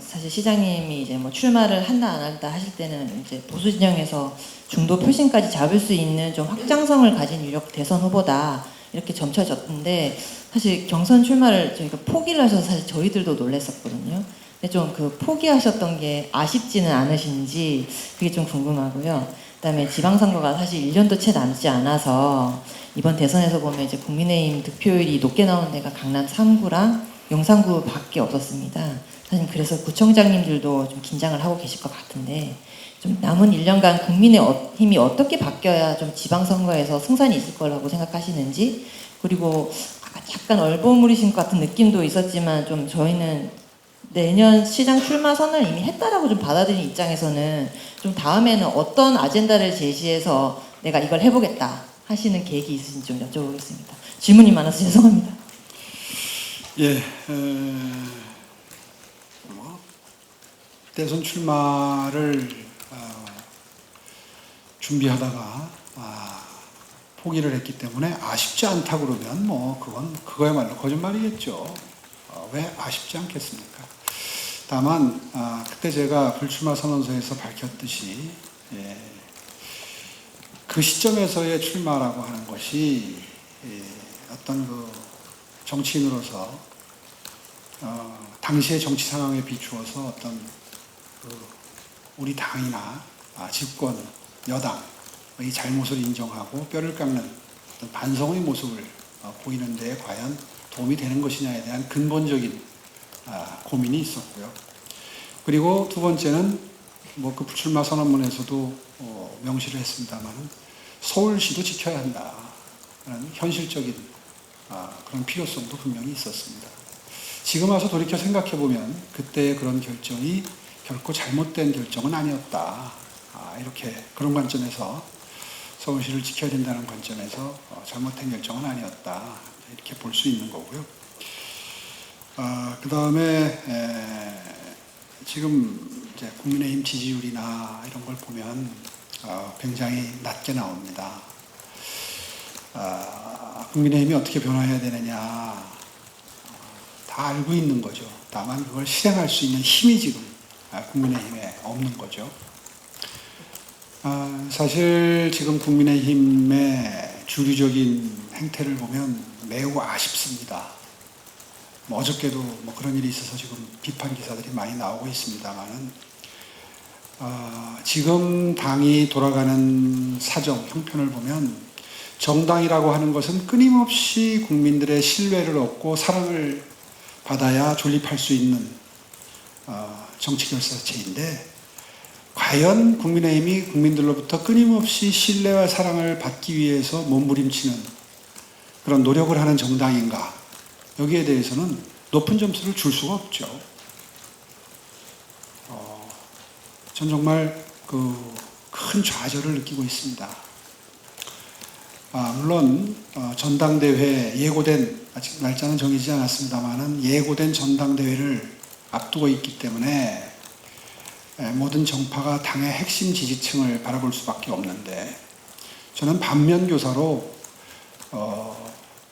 사실 시장님이 이제 출마를 한다 안 한다 하실 때는 이제 보수 진영에서 중도 표심까지 잡을 수 있는 좀 확장성을 가진 유력 대선 후보다 이렇게 점쳐졌는데 사실 경선 출마를 저희가 포기를 하셔서 사실 저희들도 놀랐었거든요. 근데 좀 그 포기하셨던 게 아쉽지는 않으신지 그게 좀 궁금하고요. 그다음에 지방선거가 사실 1년도 채 남지 않아서 이번 대선에서 보면 이제 국민의힘 득표율이 높게 나오는 데가 강남 3구랑 용산구밖에 없었습니다. 사실 그래서 구청장님들도 좀 긴장을 하고 계실 것 같은데 좀 남은 1년간 국민의힘이 어떻게 바뀌어야 좀 지방선거에서 승산이 있을 거라고 생각하시는지 그리고 약간 얼버무리신 것 같은 느낌도 있었지만 좀 저희는 내년 시장 출마 선언을 이미 했다라고 좀 받아들인 입장에서는 좀 다음에는 어떤 아젠다를 제시해서 내가 이걸 해보겠다 하시는 계획이 있으신지 좀 여쭤보겠습니다. 질문이 많아서 죄송합니다. 예, 대선 출마를 준비하다가 포기를 했기 때문에 아쉽지 않다 그러면 그건 그거야말로 거짓말이겠죠. 왜 아쉽지 않겠습니까? 다만 그때 제가 불출마 선언서에서 밝혔듯이 그 시점에서의 출마라고 하는 것이 어떤 그 정치인으로서 당시의 정치 상황에 비추어서 어떤 우리 당이나 집권 여당의 잘못을 인정하고 뼈를 깎는 어떤 반성의 모습을 보이는 데 과연 도움이 되는 것이냐에 대한 근본적인 고민이 있었고요. 그리고 두 번째는 그 불출마 선언문에서도 명시를 했습니다만 서울시도 지켜야 한다라는 현실적인 그런 필요성도 분명히 있었습니다. 지금 와서 돌이켜 생각해 보면 그때의 그런 결정이 결코 잘못된 결정은 아니었다. 이렇게 그런 관점에서 서울시를 지켜야 된다는 관점에서 잘못된 결정은 아니었다. 이렇게 볼 수 있는 거고요. 그 다음에 지금 이제 국민의힘 지지율이나 이런 걸 보면 굉장히 낮게 나옵니다. 국민의힘이 어떻게 변화해야 되느냐 다 알고 있는 거죠. 다만 그걸 실행할 수 있는 힘이 지금 국민의힘에 없는 거죠. 사실 지금 국민의힘의 주류적인 행태를 보면 매우 아쉽습니다. 어저께도 그런 일이 있어서 지금 비판 기사들이 많이 나오고 있습니다만은 지금 당이 돌아가는 사정, 형편을 보면 정당이라고 하는 것은 끊임없이 국민들의 신뢰를 얻고 사랑을 받아야 존립할 수 있는 정치결사체인데 과연 국민의힘이 국민들로부터 끊임없이 신뢰와 사랑을 받기 위해서 몸부림치는 그런 노력을 하는 정당인가? 여기에 대해서는 높은 점수를 줄 수가 없죠. 전 정말 큰 좌절을 느끼고 있습니다. 물론 전당대회 예고된 아직 날짜는 정해지지 않았습니다만은 예고된 전당대회를 앞두고 있기 때문에 모든 정파가 당의 핵심 지지층을 바라볼 수밖에 없는데 저는 반면교사로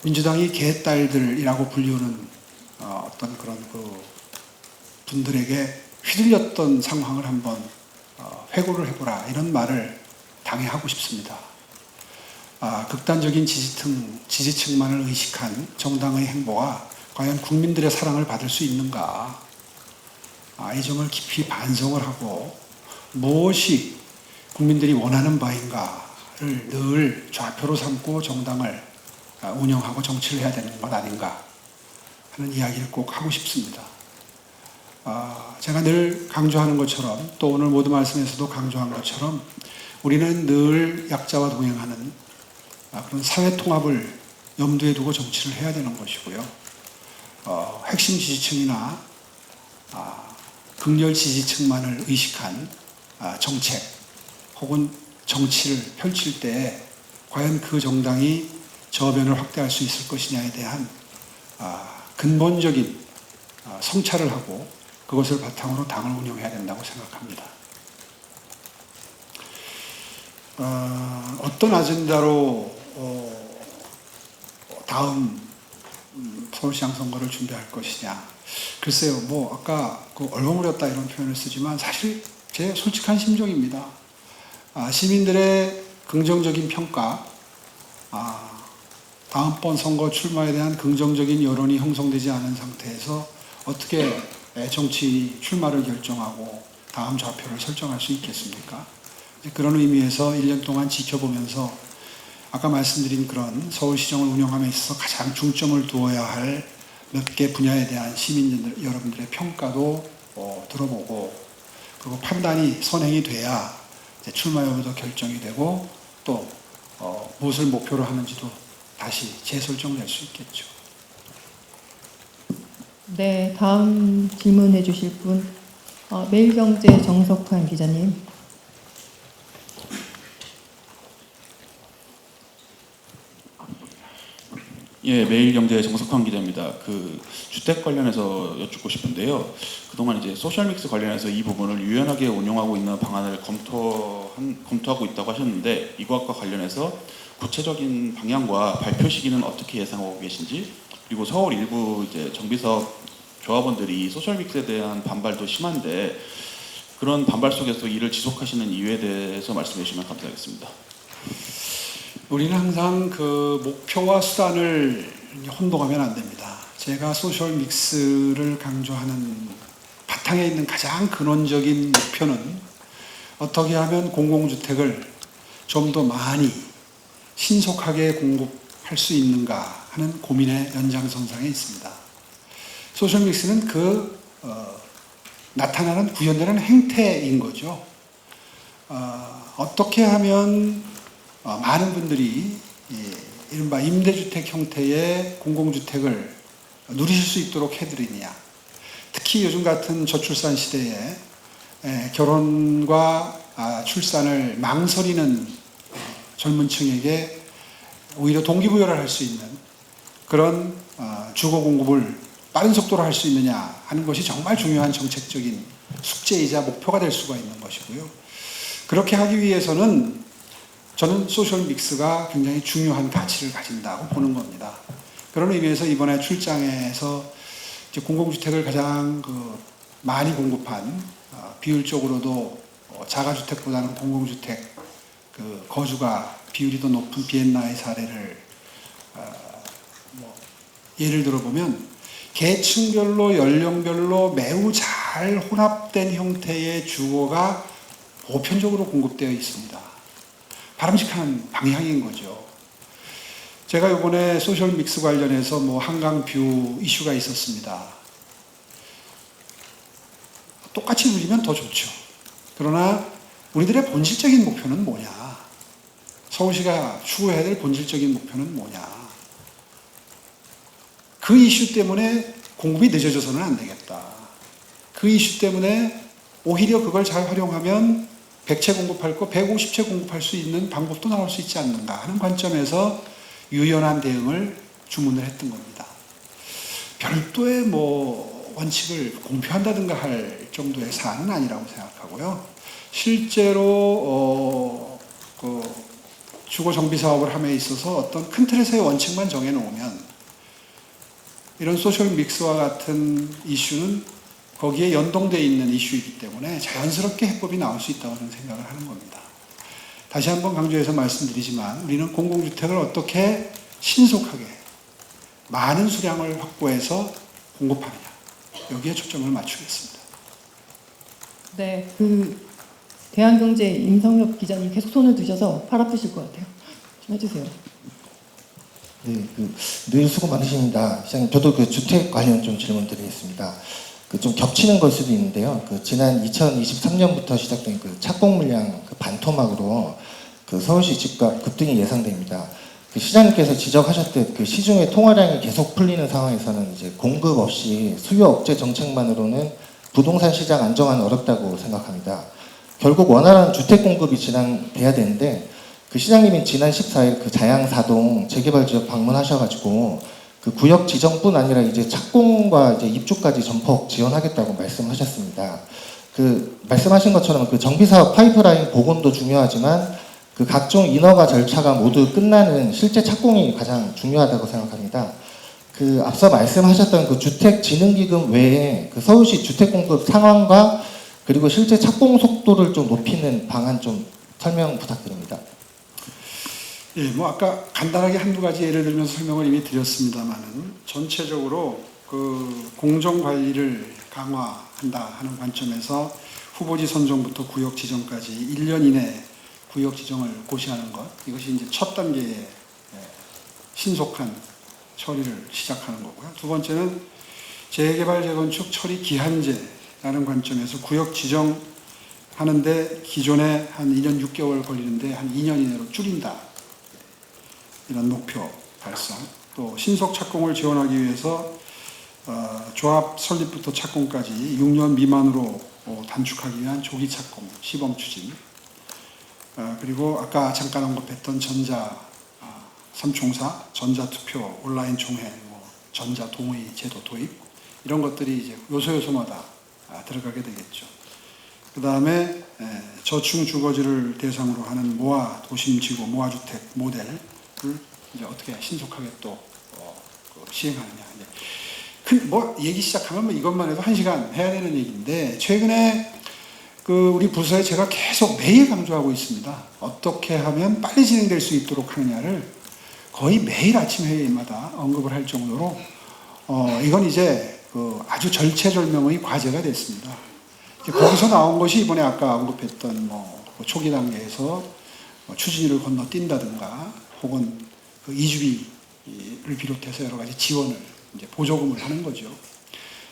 민주당이 개딸들이라고 불리우는 어떤 그런 분들에게 휘둘렸던 상황을 한번 회고를 해보라 이런 말을 당에 하고 싶습니다. 극단적인 지지층만을 의식한 정당의 행보가 과연 국민들의 사랑을 받을 수 있는가? 이 점을 깊이 반성을 하고 무엇이 국민들이 원하는 바인가를 늘 좌표로 삼고 정당을 운영하고 정치를 해야 되는 것 아닌가 하는 이야기를 꼭 하고 싶습니다. 제가 늘 강조하는 것처럼 또 오늘 모두 말씀에서도 강조한 것처럼 우리는 늘 약자와 동행하는 그런 사회 통합을 염두에 두고 정치를 해야 되는 것이고요. 핵심 지지층이나 극렬 지지층만을 의식한 정책 혹은 정치를 펼칠 때 과연 그 정당이 저변을 확대할 수 있을 것이냐에 대한 근본적인 성찰을 하고 그것을 바탕으로 당을 운영해야 된다고 생각합니다. 어떤 아젠다로 다음 서울시장 선거를 준비할 것이냐. 글쎄요, 아까 얼버무렸다 이런 표현을 쓰지만 사실 제 솔직한 심정입니다. 시민들의 긍정적인 평가, 다음번 선거 출마에 대한 긍정적인 여론이 형성되지 않은 상태에서 어떻게 정치 출마를 결정하고 다음 좌표를 설정할 수 있겠습니까? 그런 의미에서 1년 동안 지켜보면서 아까 말씀드린 그런 서울시정을 운영함에 있어서 가장 중점을 두어야 할 몇 개 분야에 대한 시민 여러분들의 평가도 들어보고 그리고 판단이 선행이 돼야 이제 출마 여부도 결정이 되고 또 무엇을 목표로 하는지도 다시 재설정될 수 있겠죠. 네, 다음 질문해 주실 분 매일경제 정석환 기자님. 예, 매일경제 정석환 기자입니다. 주택 관련해서 여쭙고 싶은데요. 그동안 이제 소셜믹스 관련해서 이 부분을 유연하게 운용하고 있는 방안을 검토하고 있다고 하셨는데 이것과 관련해서 구체적인 방향과 발표 시기는 어떻게 예상하고 계신지, 그리고 서울 일부 이제 정비사업 조합원들이 소셜믹스에 대한 반발도 심한데 그런 반발 속에서 이를 지속하시는 이유에 대해서 말씀해 주시면 감사하겠습니다. 우리는 항상 목표와 수단을 혼동하면 안 됩니다. 제가 소셜믹스를 강조하는 바탕에 있는 가장 근원적인 목표는 어떻게 하면 공공주택을 좀 더 많이 신속하게 공급할 수 있는가 하는 고민의 연장선상에 있습니다. 소셜믹스는 나타나는 구현되는 행태인 거죠. 어떻게 하면 많은 분들이 이른바 임대주택 형태의 공공주택을 누리실 수 있도록 해드리느냐. 특히 요즘 같은 저출산 시대에 결혼과 출산을 망설이는 젊은 층에게 오히려 동기부여를 할 수 있는 그런 주거 공급을 빠른 속도로 할 수 있느냐 하는 것이 정말 중요한 정책적인 숙제이자 목표가 될 수가 있는 것이고요. 그렇게 하기 위해서는 저는 소셜 믹스가 굉장히 중요한 가치를 가진다고 보는 겁니다. 그런 의미에서 이번에 출장에서 이제 공공주택을 가장 많이 공급한 비율적으로도 자가주택보다는 공공주택 거주가 비율이 더 높은 비엔나의 사례를 예를 들어보면 계층별로 연령별로 매우 잘 혼합된 형태의 주거가 보편적으로 공급되어 있습니다. 바람직한 방향인 거죠. 제가 이번에 소셜 믹스 관련해서 한강뷰 이슈가 있었습니다. 똑같이 누리면 더 좋죠. 그러나 우리들의 본질적인 목표는 뭐냐? 서울시가 추구해야 될 본질적인 목표는 뭐냐? 그 이슈 때문에 공급이 늦어져서는 안 되겠다. 그 이슈 때문에 오히려 그걸 잘 활용하면 100채 공급할 거 150채 공급할 수 있는 방법도 나올 수 있지 않는가 하는 관점에서 유연한 대응을 주문을 했던 겁니다. 별도의 원칙을 공표한다든가 할 정도의 사안은 아니라고 생각하고요. 실제로 주거 정비 사업을 함에 있어서 어떤 큰 틀에서의 원칙만 정해놓으면 이런 소셜 믹스와 같은 이슈는 거기에 연동되어 있는 이슈이기 때문에 자연스럽게 해법이 나올 수 있다고 저는 생각을 하는 겁니다. 다시 한번 강조해서 말씀드리지만 우리는 공공주택을 어떻게 신속하게 많은 수량을 확보해서 공급하느냐 여기에 초점을 맞추겠습니다. 네, 대한경제 임성엽 기자님 계속 손을 드셔서 팔 아프실 것 같아요. 좀 해주세요. 네, 늘 수고 많으십니다. 시장님, 저도 주택 관련 좀 질문 드리겠습니다. 좀 겹치는 걸 수도 있는데요. 지난 2023년부터 시작된 착공 물량 반토막으로 서울시 집값 급등이 예상됩니다. 시장님께서 지적하셨듯 시중의 통화량이 계속 풀리는 상황에서는 이제 공급 없이 수요 억제 정책만으로는 부동산 시장 안정화는 어렵다고 생각합니다. 결국 원활한 주택 공급이 진행돼야 되는데 시장님이 지난 14일 자양사동 재개발 지역 방문하셔가지고 구역 지정뿐 아니라 이제 착공과 이제 입주까지 전폭 지원하겠다고 말씀하셨습니다. 말씀하신 것처럼 정비사업 파이프라인 복원도 중요하지만 각종 인허가 절차가 모두 끝나는 실제 착공이 가장 중요하다고 생각합니다. 앞서 말씀하셨던 주택진흥기금 외에 서울시 주택 공급 상황과 그리고 실제 착공 속도를 좀 높이는 방안 좀 설명 부탁드립니다. 예, 아까 간단하게 한두 가지 예를 들면서 설명을 이미 드렸습니다만은 전체적으로 공정 관리를 강화한다 하는 관점에서 후보지 선정부터 구역 지정까지 1년 이내 구역 지정을 고시하는 것, 이것이 이제 첫 단계의 신속한 처리를 시작하는 거고요. 두 번째는 재개발 재건축 처리 기한제라는 관점에서 구역 지정하는데 기존에 한 2년 6개월 걸리는데 한 2년 이내로 줄인다. 이런 목표 달성, 또 신속 착공을 지원하기 위해서 조합 설립부터 착공까지 6년 미만으로 단축하기 위한 조기 착공 시범 추진, 그리고 아까 잠깐 언급했던 삼총사, 전자투표, 온라인 총회, 전자동의 제도 도입, 이런 것들이 이제 요소마다 들어가게 되겠죠. 그 다음에 저층 주거지를 대상으로 하는 모아 도심지구, 모아주택 모델을 이제 어떻게 신속하게 또 시행하느냐. 얘기 시작하면 이것만 해도 1시간 해야 되는 얘기인데, 최근에 우리 부서에 제가 계속 매일 강조하고 있습니다. 어떻게 하면 빨리 진행될 수 있도록 하느냐를 거의 매일 아침 회의마다 언급을 할 정도로 이건 이제 아주 절체절명의 과제가 됐습니다. 거기서 나온 것이 이번에 아까 언급했던 초기 단계에서 추진위를 건너뛴다든가 혹은 이주비를 비롯해서 여러 가지 지원을 이제 보조금을 하는 거죠.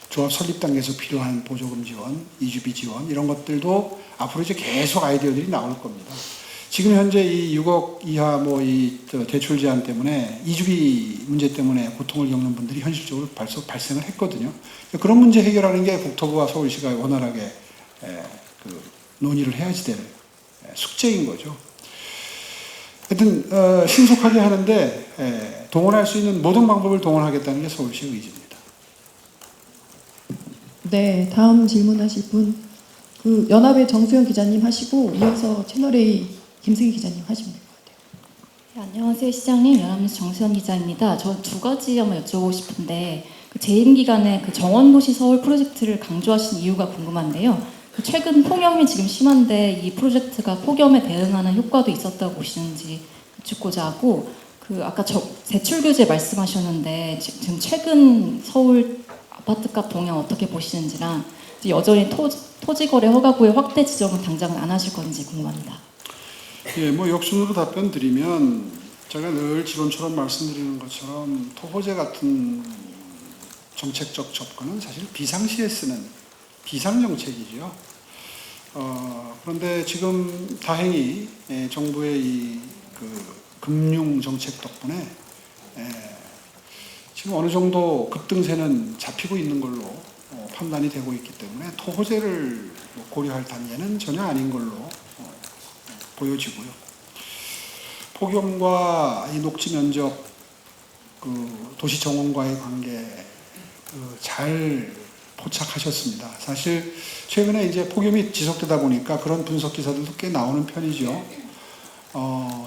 조합 설립 단계에서 필요한 보조금 지원, 이주비 지원 이런 것들도 앞으로 이제 계속 아이디어들이 나올 겁니다. 지금 현재 이 6억 이하 이 대출 제한 때문에 이주비 문제 때문에 고통을 겪는 분들이 현실적으로 발생을 했거든요. 그런 문제 해결하는 게 국토부와 서울시가 원활하게 논의를 해야지 될 숙제인 거죠. 하여튼 신속하게 하는데 동원할 수 있는 모든 방법을 동원하겠다는 게 서울시의 의지입니다. 네, 다음 질문하실 분, 그 연합의 정수영 기자님 하시고 이어서 채널A 김승희 기자님 하시면 돼요. 네, 안녕하세요, 시장님. 연합뉴스 정수현 기자입니다. 저 두 가지 한번 여쭤보고 싶은데, 그 재임 기간에 그 정원도시 서울 프로젝트를 강조하신 이유가 궁금한데요. 그 최근 폭염이 지금 심한데 이 프로젝트가 폭염에 대응하는 효과도 있었다고 보시는지 여쭙고자 하고, 그 아까 대출 규제 말씀하셨는데 지금 최근 서울 아파트값 동향 어떻게 보시는지랑 여전히 토지 거래 허가구의 확대 지정은 당장은 안 하실 건지 궁금합니다. 예, 뭐 역순으로 답변 드리면 제가 늘 지론처럼 말씀드리는 것처럼 토호제 같은 정책적 접근은 사실 비상시에 쓰는 비상정책이죠. 그런데 지금 다행히 정부의 이 금융 정책 덕분에 지금 어느 정도 급등세는 잡히고 있는 걸로 판단이 되고 있기 때문에 토호제를 고려할 단계는 전혀 아닌 걸로 보여지고요. 폭염과 이 녹지 면적, 도시 정원과의 관계 잘 포착하셨습니다. 사실 최근에 이제 폭염이 지속되다 보니까 그런 분석 기사들도 꽤 나오는 편이죠.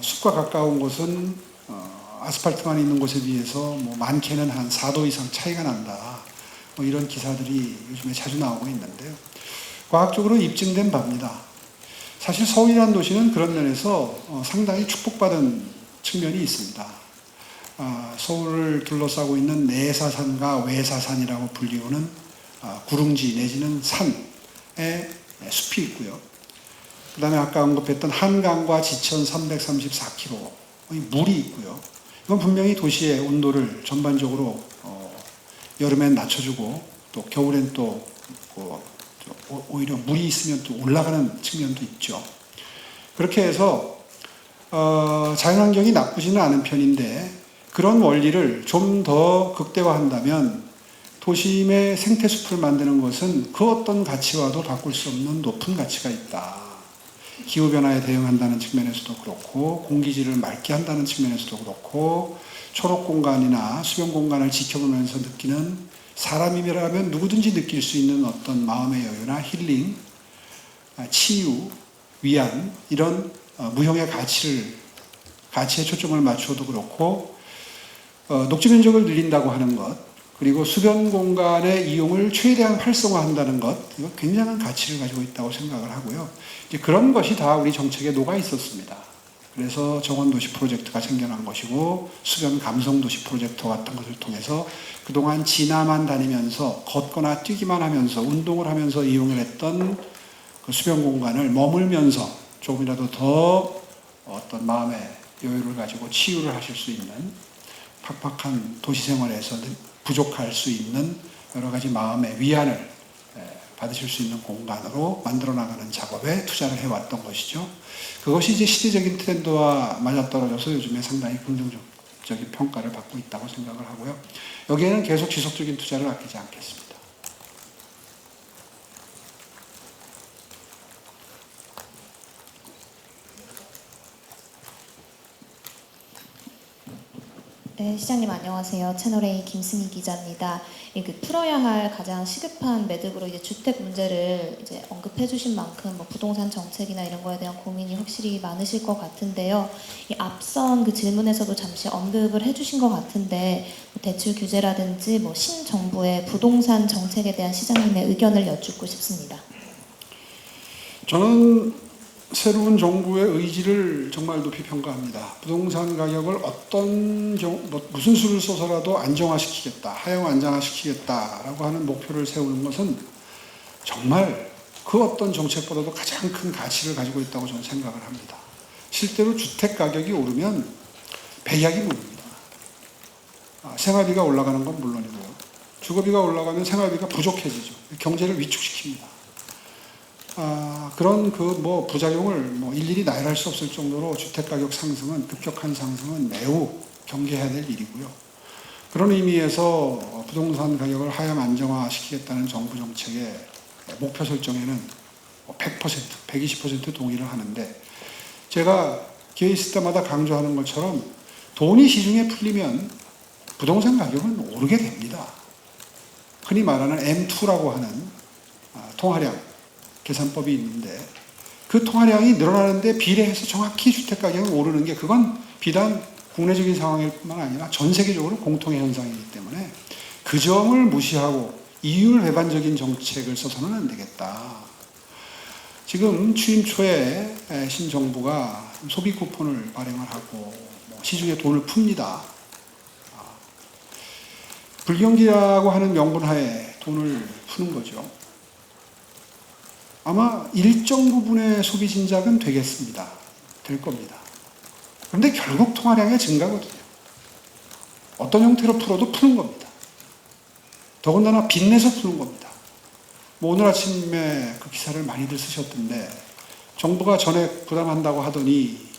숲과 가까운 곳은 아스팔트만 있는 곳에 비해서 뭐 많게는 한 4도 이상 차이가 난다. 뭐 이런 기사들이 요즘에 자주 나오고 있는데요. 과학적으로 입증된 바입니다. 사실 서울이라는 도시는 그런 면에서 상당히 축복받은 측면이 있습니다. 서울을 둘러싸고 있는 내사산과 외사산이라고 불리우는 구릉지 내지는 산에 숲이 있고요. 그 다음에 아까 언급했던 한강과 지천 334km 물이 있고요. 이건 분명히 도시의 온도를 전반적으로 여름엔 낮춰주고 또 겨울엔 또 오히려 물이 있으면 또 올라가는 측면도 있죠. 그렇게 해서 자연환경이 나쁘지는 않은 편인데 그런 원리를 좀 더 극대화한다면 도심의 생태숲을 만드는 것은 그 어떤 가치와도 바꿀 수 없는 높은 가치가 있다. 기후변화에 대응한다는 측면에서도 그렇고 공기질을 맑게 한다는 측면에서도 그렇고 초록공간이나 수변공간을 지켜보면서 느끼는 사람이라면 누구든지 느낄 수 있는 어떤 마음의 여유나 힐링, 치유, 위안 이런 무형의 가치에 초점을 맞춰도 그렇고 녹지 면적을 늘린다고 하는 것 그리고 수변 공간의 이용을 최대한 활성화한다는 것 이거 굉장한 가치를 가지고 있다고 생각을 하고요. 이제 그런 것이 다 우리 정책에 녹아 있었습니다. 그래서 정원도시 프로젝트가 생겨난 것이고 수변 감성도시 프로젝트 같은 것을 통해서 그동안 지나만 다니면서 걷거나 뛰기만 하면서 운동을 하면서 이용을 했던 그 수변 공간을 머물면서 조금이라도 더 어떤 마음의 여유를 가지고 치유를 하실 수 있는 팍팍한 도시 생활에서 부족할 수 있는 여러 가지 마음의 위안을 받으실 수 있는 공간으로 만들어 나가는 작업에 투자를 해왔던 것이죠. 그것이 이제 시대적인 트렌드와 맞아떨어져서 요즘에 상당히 긍정적인 평가를 받고 있다고 생각을 하고요. 여기에는 계속 지속적인 투자를 아끼지 않겠습니다. 네, 시장님 안녕하세요. 채널A 김승희 기자입니다. 풀어야 할 가장 시급한 매듭으로 이제 주택 문제를 이제 언급해 주신 만큼 뭐 부동산 정책이나 이런 거에 대한 고민이 확실히 많으실 것 같은데요. 앞선 그 질문에서도 잠시 언급을 해 주신 것 같은데 대출 규제라든지 뭐 신정부의 부동산 정책에 대한 시장님의 의견을 여쭙고 싶습니다. 저는 새로운 정부의 의지를 정말 높이 평가합니다. 부동산 가격을 무슨 수를 써서라도 안정화시키겠다, 하향 안정화시키겠다라고 하는 목표를 세우는 것은 정말 그 어떤 정책보다도 가장 큰 가치를 가지고 있다고 저는 생각을 합니다. 실제로 주택 가격이 오르면 배약이 무릅니다. 생활비가 올라가는 건 물론이고요. 주거비가 올라가면 생활비가 부족해지죠. 경제를 위축시킵니다. 그런 부작용을 일일이 나열할 수 없을 정도로 주택가격 상승은 급격한 상승은 매우 경계해야 될 일이고요. 그런 의미에서 부동산 가격을 하향 안정화시키겠다는 정부 정책의 목표 설정에는 100%, 120% 동의를 하는데 제가 기회 있을 때마다 강조하는 것처럼 돈이 시중에 풀리면 부동산 가격은 오르게 됩니다. 흔히 말하는 M2라고 하는 통화량 계산법이 있는데 그 통화량이 늘어나는데 비례해서 정확히 주택가격이 오르는 게 그건 비단 국내적인 상황일 뿐만 아니라 전 세계적으로 공통의 현상이기 때문에 그 점을 무시하고 이율 배반적인 정책을 써서는 안 되겠다. 지금 취임 초에 신정부가 소비 쿠폰을 발행을 하고 시중에 돈을 풉니다. 불경기라고 하는 명분하에 돈을 푸는 거죠. 아마 일정 부분의 소비 진작은 되겠습니다. 될 겁니다. 그런데 결국 통화량의 증가거든요. 어떤 형태로 풀어도 푸는 겁니다. 더군다나 빚내서 푸는 겁니다. 오늘 아침에 그 기사를 많이들 쓰셨던데 정부가 전액 부담한다고 하더니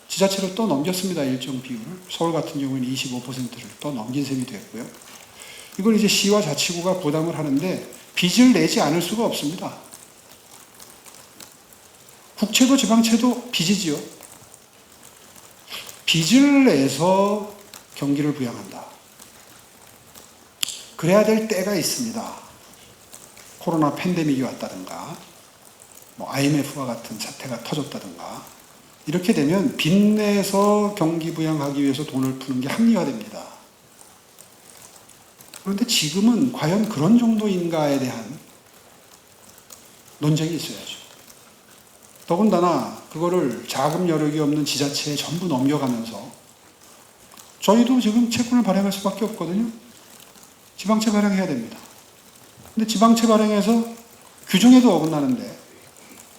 지자체로 또 넘겼습니다. 일정 비율을. 서울 같은 경우에는 25%를 또 넘긴 셈이 됐고요. 이걸 이제 시와 자치구가 부담을 하는데 빚을 내지 않을 수가 없습니다. 국채도 지방채도 빚이지요. 빚을 내서 경기를 부양한다. 그래야 될 때가 있습니다. 코로나 팬데믹이 왔다든가 IMF와 같은 사태가 터졌다든가 이렇게 되면 빚내서 경기 부양하기 위해서 돈을 푸는 게 합리화됩니다. 그런데 지금은 과연 그런 정도인가에 대한 논쟁이 있어야죠. 더군다나 그거를 자금 여력이 없는 지자체에 전부 넘겨가면서 저희도 지금 채권을 발행할 수밖에 없거든요. 지방채 발행해야 됩니다. 근데 지방채 발행해서 규정에도 어긋나는데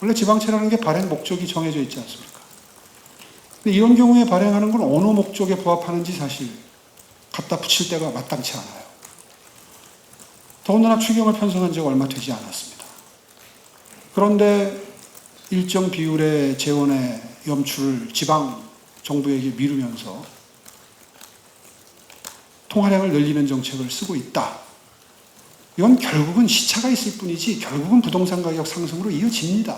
원래 지방채라는 게 발행 목적이 정해져 있지 않습니까? 근데 이런 경우에 발행하는 건 어느 목적에 부합하는지 사실 갖다 붙일 때가 마땅치 않아요. 더군다나 추경을 편성한 지가 얼마 되지 않았습니다. 그런데 일정 비율의 재원의 염출을 지방 정부에게 미루면서 통화량을 늘리는 정책을 쓰고 있다. 이건 결국은 시차가 있을 뿐이지 결국은 부동산 가격 상승으로 이어집니다.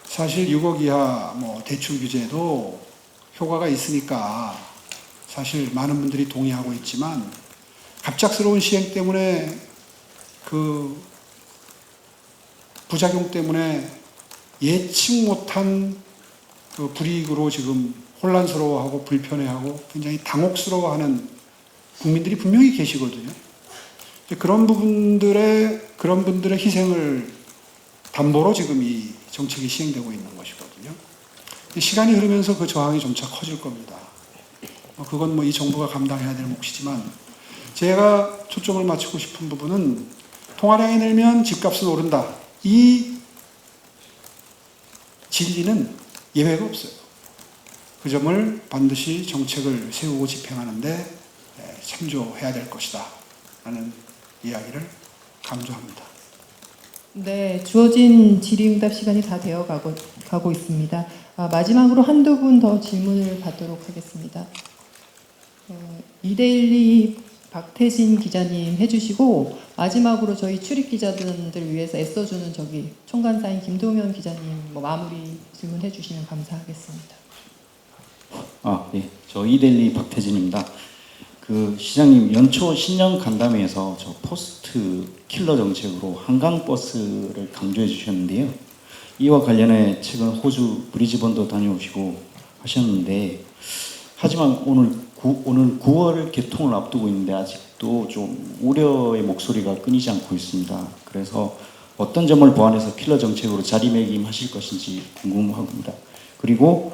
사실 6억 이하 대출 규제도 효과가 있으니까 사실 많은 분들이 동의하고 있지만 갑작스러운 시행 때문에 그 부작용 때문에 예측 못한 그 불이익으로 지금 혼란스러워하고 불편해하고 굉장히 당혹스러워하는 국민들이 분명히 계시거든요. 그런 분들의 희생을 담보로 지금 이 정책이 시행되고 있는 것이거든요. 시간이 흐르면서 그 저항이 점차 커질 겁니다. 그건 이 정부가 감당해야 될 몫이지만 제가 초점을 맞추고 싶은 부분은 통화량이 늘면 집값은 오른다. 이 진리는 예외가 없어요. 그 점을 반드시 정책을 세우고 집행하는데 참조해야 될 것이다. 라는 이야기를 강조합니다. 네, 주어진 질의응답 시간이 다 되어 가고 있습니다. 마지막으로 한두 분 더 질문을 받도록 하겠습니다. 이데일리 박태진 기자님 해주시고 마지막으로 저희 출입 기자분들 위해서 애써주는 총괄사인 김동현 기자님 마무리 질문해 주시면 감사하겠습니다. 네, 저 이데일리 박태진입니다. 그 시장님 연초 신년 간담회에서 저 포스트 킬러 정책으로 한강 버스를 강조해 주셨는데요. 이와 관련해 최근 호주 브리즈번도 다녀오시고 하셨는데 하지만 오늘 9월 개통을 앞두고 있는데 아직도 좀 우려의 목소리가 끊이지 않고 있습니다. 그래서 어떤 점을 보완해서 킬러 정책으로 자리매김하실 것인지 궁금합니다. 그리고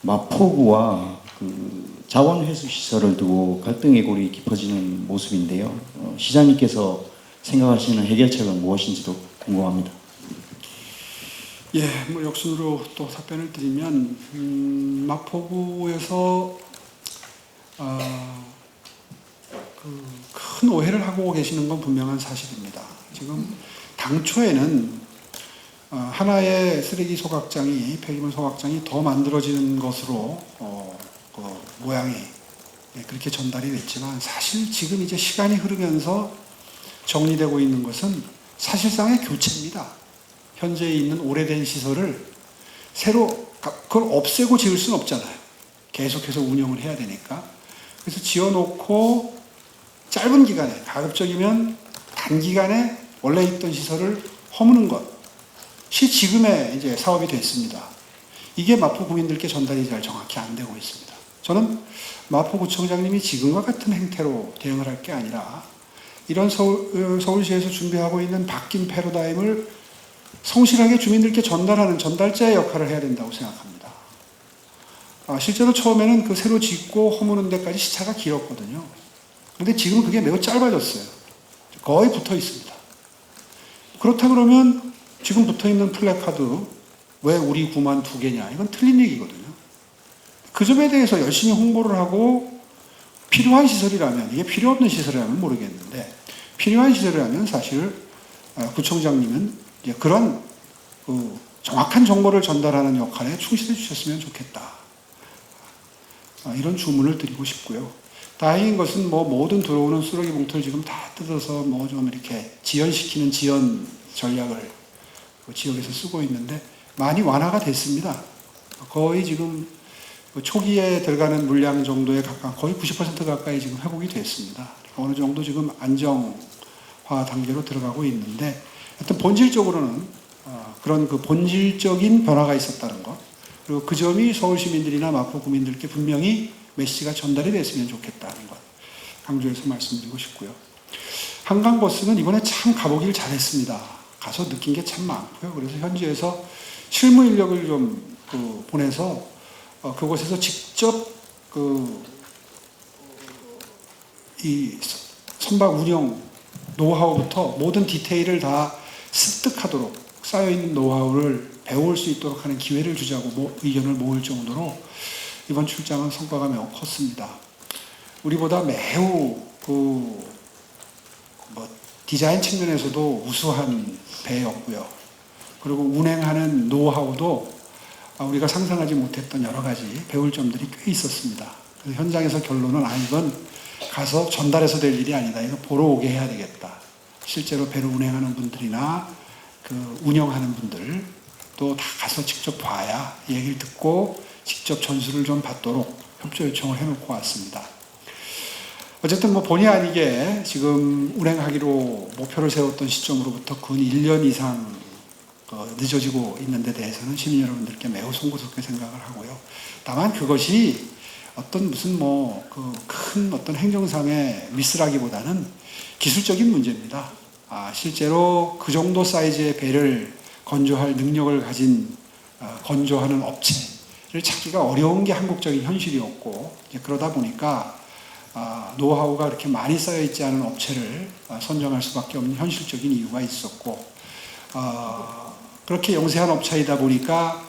마포구와 그 자원회수 시설을 두고 갈등의 골이 깊어지는 모습인데요. 시장님께서 생각하시는 해결책은 무엇인지도 궁금합니다. 예, 역순으로 또 답변을 드리면 마포구에서 큰 오해를 하고 계시는 건 분명한 사실입니다. 지금 당초에는 하나의 쓰레기 소각장이 폐기물 소각장이 더 만들어지는 것으로 모양이 그렇게 전달이 됐지만 사실 지금 이제 시간이 흐르면서 정리되고 있는 것은 사실상의 교체입니다. 현재 있는 오래된 시설을 새로 그걸 없애고 지을 수는 없잖아요. 계속해서 운영을 해야 되니까. 그래서 지어놓고 짧은 기간에, 가급적이면 단기간에 원래 있던 시설을 허무는 것이 지금의 이제 사업이 됐습니다. 이게 마포 구민들께 전달이 잘 정확히 안 되고 있습니다. 저는 마포구청장님이 지금과 같은 행태로 대응을 할 게 아니라 이런 서울시에서 준비하고 있는 바뀐 패러다임을 성실하게 주민들께 전달하는 전달자의 역할을 해야 된다고 생각합니다. 실제로 처음에는 그 새로 짓고 허무는 데까지 시차가 길었거든요. 그런데 지금 그게 매우 짧아졌어요. 거의 붙어 있습니다. 그렇다 그러면 지금 붙어 있는 플래카드 왜 우리 구만 2개냐? 이건 틀린 얘기거든요. 그 점에 대해서 열심히 홍보를 하고 필요한 시설이라면, 이게 필요 없는 시설이라면 모르겠는데, 필요한 시설이라면 사실 구청장님은 이제 그런 정확한 정보를 전달하는 역할에 충실해 주셨으면 좋겠다. 이런 주문을 드리고 싶고요. 다행인 것은 뭐 모든 들어오는 쓰레기 봉투를 지금 다 뜯어서 뭐 좀 이렇게 지연시키는 지연 전략을 지역에서 쓰고 있는데 많이 완화가 됐습니다. 거의 지금 초기에 들어가는 물량 정도에 가까운 거의 90% 가까이 지금 회복이 됐습니다. 어느 정도 지금 안정화 단계로 들어가고 있는데 하여튼 본질적으로는 그런 그 본질적인 변화가 있었다는 것, 그리고 그 점이 서울 시민들이나 마포 구민들께 분명히 메시지가 전달이 됐으면 좋겠다는 것 강조해서 말씀드리고 싶고요. 한강버스는 이번에 참 가보길 잘했습니다. 가서 느낀 게 참 많고요. 그래서 현지에서 실무 인력을 좀 보내서 그곳에서 직접 이 선박 운영 노하우부터 모든 디테일을 다 습득하도록 쌓여있는 노하우를 배울 수 있도록 하는 기회를 주자고 의견을 모을 정도로 이번 출장은 성과가 매우 컸습니다. 우리보다 매우 디자인 측면에서도 우수한 배였고요. 그리고 운행하는 노하우도 우리가 상상하지 못했던 여러 가지 배울 점들이 꽤 있었습니다. 그래서 현장에서 결론은 이건 가서 전달해서 될 일이 아니다. 이거 보러 오게 해야 되겠다. 실제로 배를 운행하는 분들이나 그 운영하는 분들 또 다 가서 직접 봐야 얘기를 듣고 직접 전수를 좀 받도록 협조 요청을 해놓고 왔습니다. 어쨌든 뭐 본의 아니게 지금 운행하기로 목표를 세웠던 시점으로부터 근 1년 이상 늦어지고 있는 데 대해서는 시민 여러분들께 매우 송구스럽게 생각을 하고요. 다만 그것이 어떤 무슨 큰 어떤 행정상의 미스라기보다는 기술적인 문제입니다. 실제로 그 정도 사이즈의 배를 건조할 능력을 가진 건조하는 업체를 찾기가 어려운 게 한국적인 현실이었고, 그러다 보니까 노하우가 그렇게 많이 쌓여 있지 않은 업체를 선정할 수밖에 없는 현실적인 이유가 있었고, 그렇게 영세한 업체이다 보니까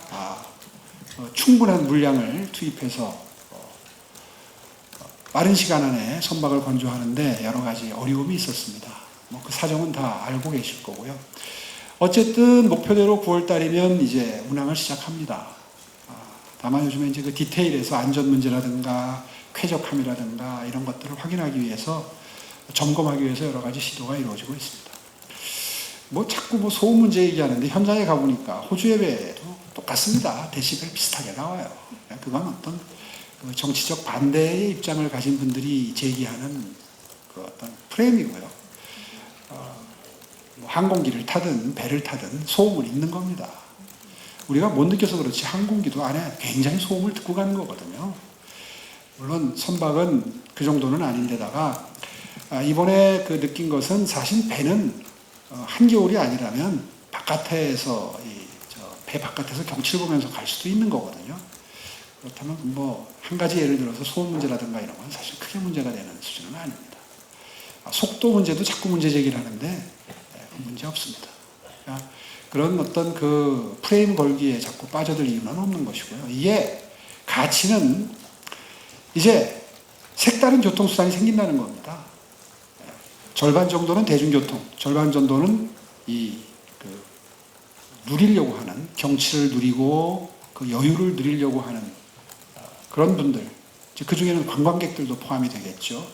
충분한 물량을 투입해서 빠른 시간 안에 선박을 건조하는데 여러 가지 어려움이 있었습니다. 그 사정은 다 알고 계실 거고요. 어쨌든 목표대로 9월 달이면 이제 운항을 시작합니다. 다만 요즘에 이제 그 디테일에서 안전 문제라든가 쾌적함이라든가 이런 것들을 확인하기 위해서 점검하기 위해서 여러 가지 시도가 이루어지고 있습니다. 자꾸 소음 문제 얘기하는데 현장에 가보니까 호주의 배도 똑같습니다. 데시벨 비슷하게 나와요. 그건 어떤 정치적 반대의 입장을 가진 분들이 제기하는 그 어떤 프레임이고요. 항공기를 타든 배를 타든 소음은 있는 겁니다. 우리가 못 느껴서 그렇지 항공기도 안에 굉장히 소음을 듣고 가는 거거든요. 물론 선박은 그 정도는 아닌데다가 이번에 느낀 것은 사실 배는 한겨울이 아니라면 바깥에서 배 바깥에서 경치를 보면서 갈 수도 있는 거거든요. 그렇다면 한 가지 예를 들어서 소음 문제라든가 이런 건 사실 크게 문제가 되는 수준은 아닙니다. 속도 문제도 자꾸 문제 제기를 하는데 문제 없습니다. 그런 어떤 그 프레임 걸기에 자꾸 빠져들 이유는 없는 것이고요. 이게 가치는 이제 색다른 교통수단이 생긴다는 겁니다. 절반 정도는 대중교통, 절반 정도는 누리려고 하는, 경치를 누리고 그 여유를 누리려고 하는 그런 분들, 그 중에는 관광객들도 포함이 되겠죠.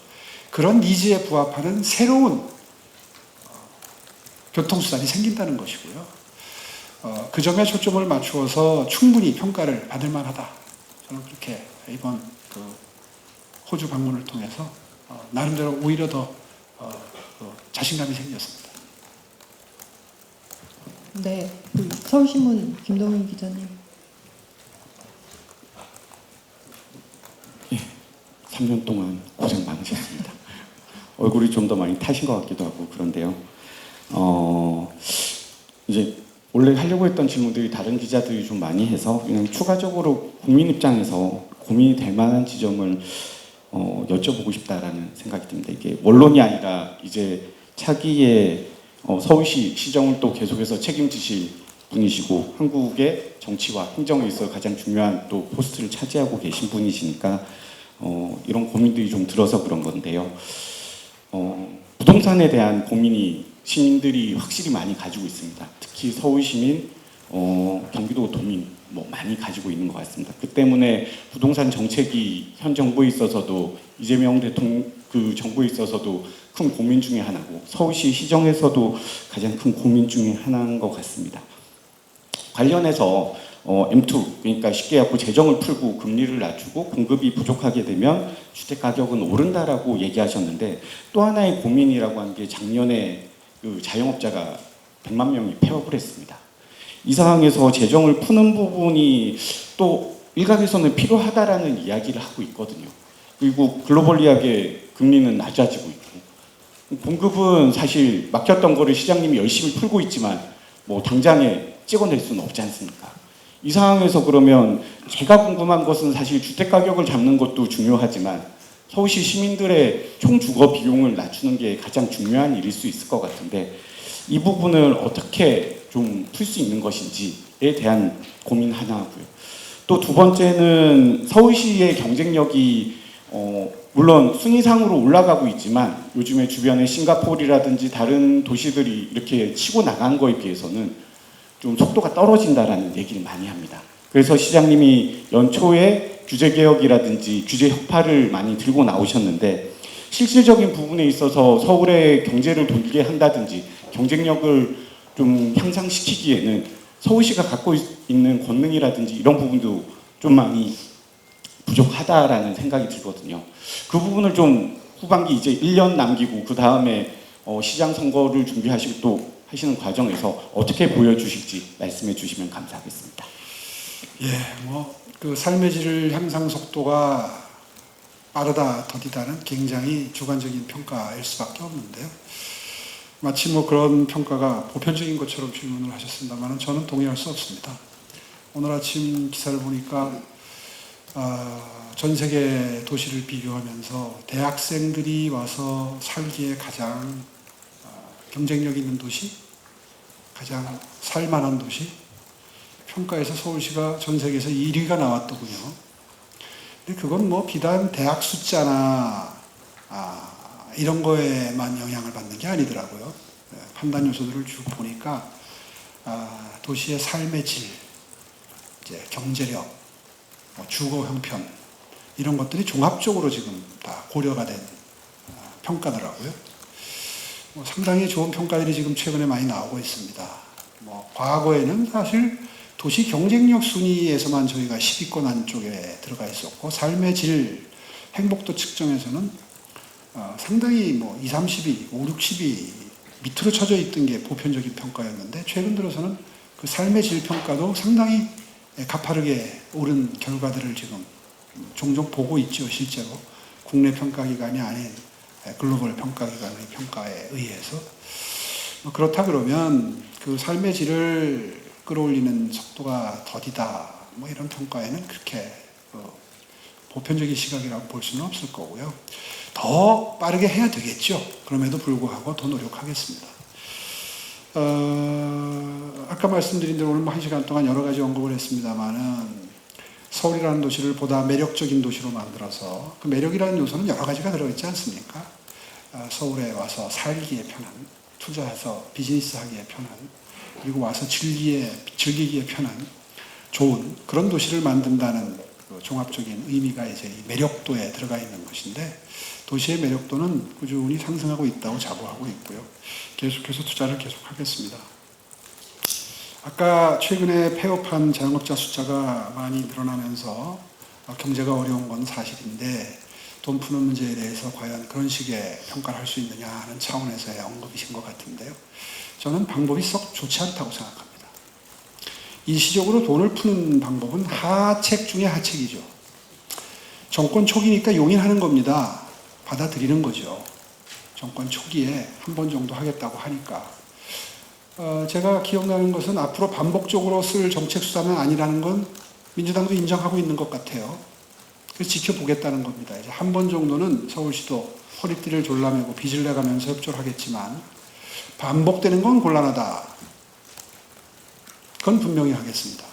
그런 니즈에 부합하는 새로운 교통수단이 생긴다는 것이고요. 그 점에 초점을 맞추어서 충분히 평가를 받을 만하다. 저는 그렇게 이번 호주 방문을 통해서 나름대로 오히려 더 자신감이 생겼습니다. 네, 서울신문 김동윤 기자님. 3년 동안 고생 많으셨습니다. 얼굴이 좀 더 많이 타신 것 같기도 하고 그런데요. 이제 원래 하려고 했던 질문들이 다른 기자들이 좀 많이 해서 그냥 추가적으로 국민 입장에서 고민이 될 만한 지점을 여쭤보고 싶다라는 생각이 듭니다. 이게 원론이 아니라 이제 차기의 서울시 시정을 또 계속해서 책임지실 분이시고 한국의 정치와 행정에 있어 가장 중요한 또 포스트를 차지하고 계신 분이시니까 이런 고민들이 좀 들어서 그런 건데요. 부동산에 대한 고민이 시민들이 확실히 많이 가지고 있습니다. 특히 서울 시민, 경기도 도민 많이 가지고 있는 것 같습니다. 그 때문에 부동산 정책이 현 정부에 있어서도 이재명 대통령 그 정부에 있어서도 큰 고민 중에 하나고 서울시 시정에서도 가장 큰 고민 중에 하나인 것 같습니다. 관련해서 M2 그러니까 쉽게 갖고 재정을 풀고 금리를 낮추고 공급이 부족하게 되면 주택 가격은 오른다라고 얘기하셨는데 또 하나의 고민이라고 한 게 작년에 그 자영업자가 100만 명이 폐업을 했습니다. 이 상황에서 재정을 푸는 부분이 또 일각에서는 필요하다라는 이야기를 하고 있거든요. 그리고 글로벌리하게 금리는 낮아지고 있고 공급은 사실 막혔던 거를 시장님이 열심히 풀고 있지만 당장에 찍어낼 수는 없지 않습니까? 이 상황에서 그러면 제가 궁금한 것은 사실 주택 가격을 잡는 것도 중요하지만 서울시 시민들의 총 주거 비용을 낮추는 게 가장 중요한 일일 수 있을 것 같은데 이 부분을 어떻게 좀 풀 수 있는 것인지에 대한 고민 하나 하고요. 또 두 번째는 서울시의 경쟁력이 물론 순위상으로 올라가고 있지만 요즘에 주변에 싱가포르라든지 다른 도시들이 이렇게 치고 나간 거에 비해서는 좀 속도가 떨어진다라는 얘기를 많이 합니다. 그래서 시장님이 연초에 규제개혁이라든지 규제 혁파를 많이 들고 나오셨는데 실질적인 부분에 있어서 서울의 경제를 돌게 한다든지 경쟁력을 좀 향상시키기에는 서울시가 갖고 있는 권능이라든지 이런 부분도 좀 많이 부족하다라는 생각이 들거든요. 그 부분을 좀 후반기 이제 1년 남기고 그 다음에 시장 선거를 준비하시고 또 하시는 과정에서 어떻게 보여주실지 말씀해 주시면 감사하겠습니다. 그 삶의 질 향상 속도가 빠르다 더디다는 굉장히 주관적인 평가일 수밖에 없는데요. 마치 그런 평가가 보편적인 것처럼 질문을 하셨습니다만 저는 동의할 수 없습니다. 오늘 아침 기사를 보니까 전 세계 도시를 비교하면서 대학생들이 와서 살기에 가장 경쟁력 있는 도시, 가장 살만한 도시, 평가에서 서울시가 전 세계에서 1위가 나왔더군요. 근데 그건 비단 대학 숫자나 이런 거에만 영향을 받는 게 아니더라고요. 판단 요소들을 쭉 보니까 도시의 삶의 질, 이제 경제력, 주거 형편 이런 것들이 종합적으로 지금 다 고려가 된 평가더라고요. 상당히 좋은 평가들이 지금 최근에 많이 나오고 있습니다. 과거에는 사실 도시 경쟁력 순위에서만 저희가 10위권 안쪽에 들어가 있었고 삶의 질, 행복도 측정에서는 상당히 2, 30위, 5, 60위 밑으로 쳐져 있던 게 보편적인 평가였는데 최근 들어서는 그 삶의 질 평가도 상당히 가파르게 오른 결과들을 지금 종종 보고 있죠. 실제로 국내 평가기관이 아닌 글로벌 평가기관의 평가에 의해서 그렇다 그러면 그 삶의 질을 끌어올리는 속도가 더디다 이런 평가에는 그렇게 보편적인 시각이라고 볼 수는 없을 거고요. 더 빠르게 해야 되겠죠. 그럼에도 불구하고 더 노력하겠습니다. 아까 말씀드린 대로 오늘 1시간 동안 여러 가지 언급을 했습니다만은 서울이라는 도시를 보다 매력적인 도시로 만들어서 그 매력이라는 요소는 여러 가지가 들어있지 않습니까? 서울에 와서 살기에 편한, 투자해서 비즈니스하기에 편한, 그리고 와서 즐기기에 편한 좋은 그런 도시를 만든다는 그 종합적인 의미가 이제 이 매력도에 들어가 있는 것인데 도시의 매력도는 꾸준히 상승하고 있다고 자부하고 있고요. 계속해서 투자를 계속하겠습니다. 아까 최근에 폐업한 자영업자 숫자가 많이 늘어나면서 경제가 어려운 건 사실인데 돈 푸는 문제에 대해서 과연 그런 식의 평가를 할 수 있느냐 하는 차원에서의 언급이신 것 같은데요. 저는 방법이 썩 좋지 않다고 생각합니다. 일시적으로 돈을 푸는 방법은 하책 중에 하책이죠. 정권 초기니까 용인하는 겁니다. 받아들이는 거죠. 정권 초기에 한 번 정도 하겠다고 하니까. 제가 기억나는 것은 앞으로 반복적으로 쓸 정책수단은 아니라는 건 민주당도 인정하고 있는 것 같아요. 그래서 지켜보겠다는 겁니다. 이제 한 번 정도는 서울시도 허리띠를 졸라매고 빚을 내가면서 협조를 하겠지만 반복되는 건 곤란하다. 그건 분명히 하겠습니다.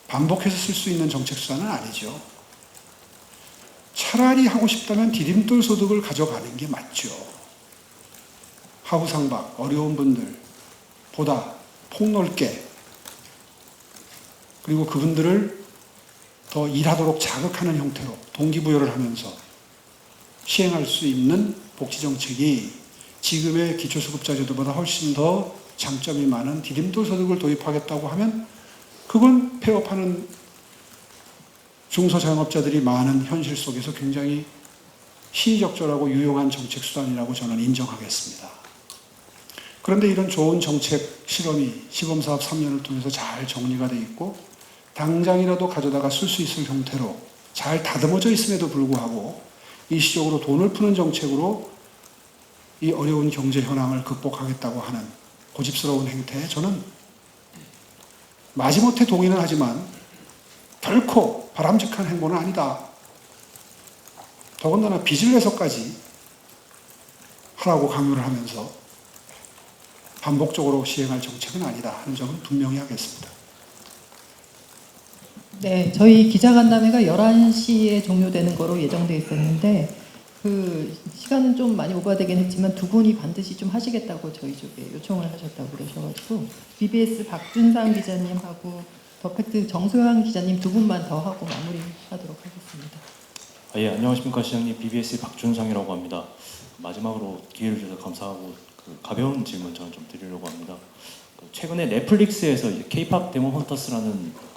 반복해서 쓸 수 있는 정책수단은 아니죠. 차라리 하고 싶다면 디딤돌 소득을 가져가는 게 맞죠. 하부상박, 어려운 분들 보다 폭넓게, 그리고 그분들을 더 일하도록 자극하는 형태로 동기부여를 하면서 시행할 수 있는 복지정책이 지금의 기초수급자제도보다 훨씬 더 장점이 많은 디딤돌 소득을 도입하겠다고 하면 그건 폐업하는 중소자영업자들이 많은 현실 속에서 굉장히 시의적절하고 유용한 정책 수단이라고 저는 인정하겠습니다. 그런데 이런 좋은 정책 실험이 시범사업 3년을 통해서 잘 정리가 돼 있고 당장이라도 가져다가 쓸 수 있을 형태로 잘 다듬어져 있음에도 불구하고 일시적으로 돈을 푸는 정책으로 이 어려운 경제 현황을 극복하겠다고 하는 고집스러운 행태에 저는 마지못해 동의는 하지만 결코 바람직한 행보는 아니다. 더군다나 빚을 내서까지 하라고 강요를 하면서 반복적으로 시행할 정책은 아니다 하는 점은 분명히 하겠습니다. 네, 저희 기자간담회가 11시에 종료되는 거로 예정돼 있었는데 그 시간은 좀 많이 오버되긴 했지만 두 분이 반드시 좀 하시겠다고 저희 쪽에 요청을 하셨다고 그러셔가지고 BBS 박준상 기자님하고 더 팩트 정소영 기자님 두 분만 더 하고 마무리하도록 하겠습니다. 예, 안녕하십니까 시장님. BBS 박준상이라고 합니다. 마지막으로 기회를 주셔서 감사하고 가벼운 질문 저는 좀 드리려고 합니다. 최근에 넷플릭스에서 K-팝 데몬 헌터스라는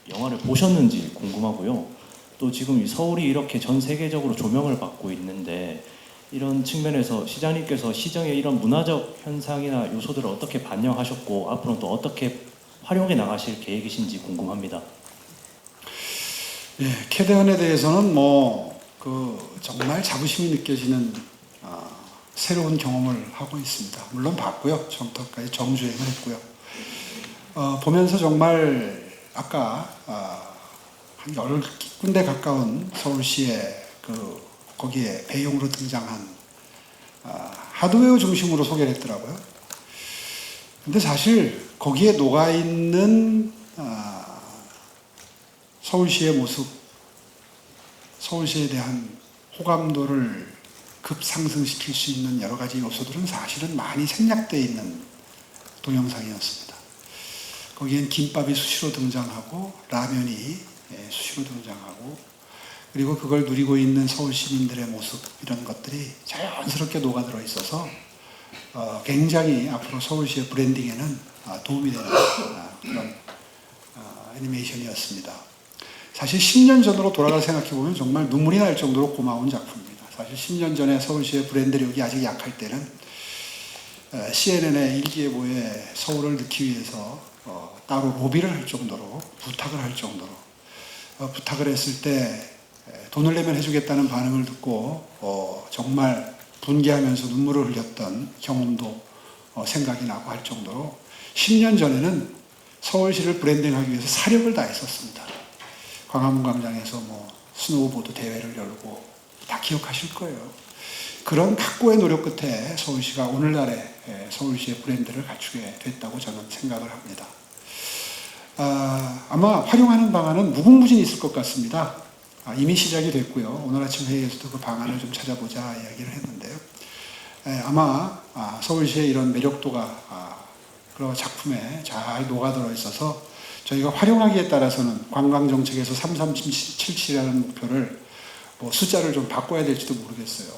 영화를 보셨는지 궁금하고요. 또 지금 서울이 이렇게 전 세계적으로 조명을 받고 있는데 이런 측면에서 시장님께서 시정의 이런 문화적 현상이나 요소들을 어떻게 반영하셨고 앞으로 또 어떻게 활용해 나가실 계획이신지 궁금합니다. 예, 캐대언에 대해서는 정말 자부심이 느껴지는 새로운 경험을 하고 있습니다. 물론 봤고요. 처음부터까지 정주행을 했고요. 보면서 정말 아까 한 10군데 가까운 서울시의 거기에 배용으로 등장한 하드웨어 중심으로 소개를 했더라고요. 근데 사실 거기에 녹아있는 서울시의 모습, 서울시에 대한 호감도를 급상승시킬 수 있는 여러 가지 요소들은 사실은 많이 생략되어 있는 동영상이었습니다. 거기엔 김밥이 수시로 등장하고 라면이 수시로 등장하고 그리고 그걸 누리고 있는 서울 시민들의 모습 이런 것들이 자연스럽게 녹아들어 있어서 굉장히 앞으로 서울시의 브랜딩에는 도움이 되는 그런 애니메이션이었습니다. 사실 10년 전으로 돌아가 생각해보면 정말 눈물이 날 정도로 고마운 작품입니다. 사실 10년 전에 서울시의 브랜드력이 아직 약할 때는 CNN의 일기예보에 서울을 넣기 위해서 따로 로비를 할 정도로 부탁을 할 정도로 부탁을 했을 때 돈을 내면 해주겠다는 반응을 듣고 정말 분개하면서 눈물을 흘렸던 경험도 생각이 나고 할 정도로 10년 전에는 서울시를 브랜딩하기 위해서 사력을 다했었습니다. 광화문 광장에서 스노우보드 대회를 열고 다 기억하실 거예요. 그런 각고의 노력 끝에 서울시가 오늘날의 서울시의 브랜드를 갖추게 됐다고 저는 생각을 합니다. 아마 활용하는 방안은 무궁무진히 있을 것 같습니다. 이미 시작이 됐고요. 오늘 아침 회의에서도 그 방안을 좀 찾아보자 이야기를 했는데요. 아마 서울시의 이런 매력도가 그런 작품에 잘 녹아들어 있어서 저희가 활용하기에 따라서는 관광정책에서 3377이라는 목표를 숫자를 좀 바꿔야 될지도 모르겠어요.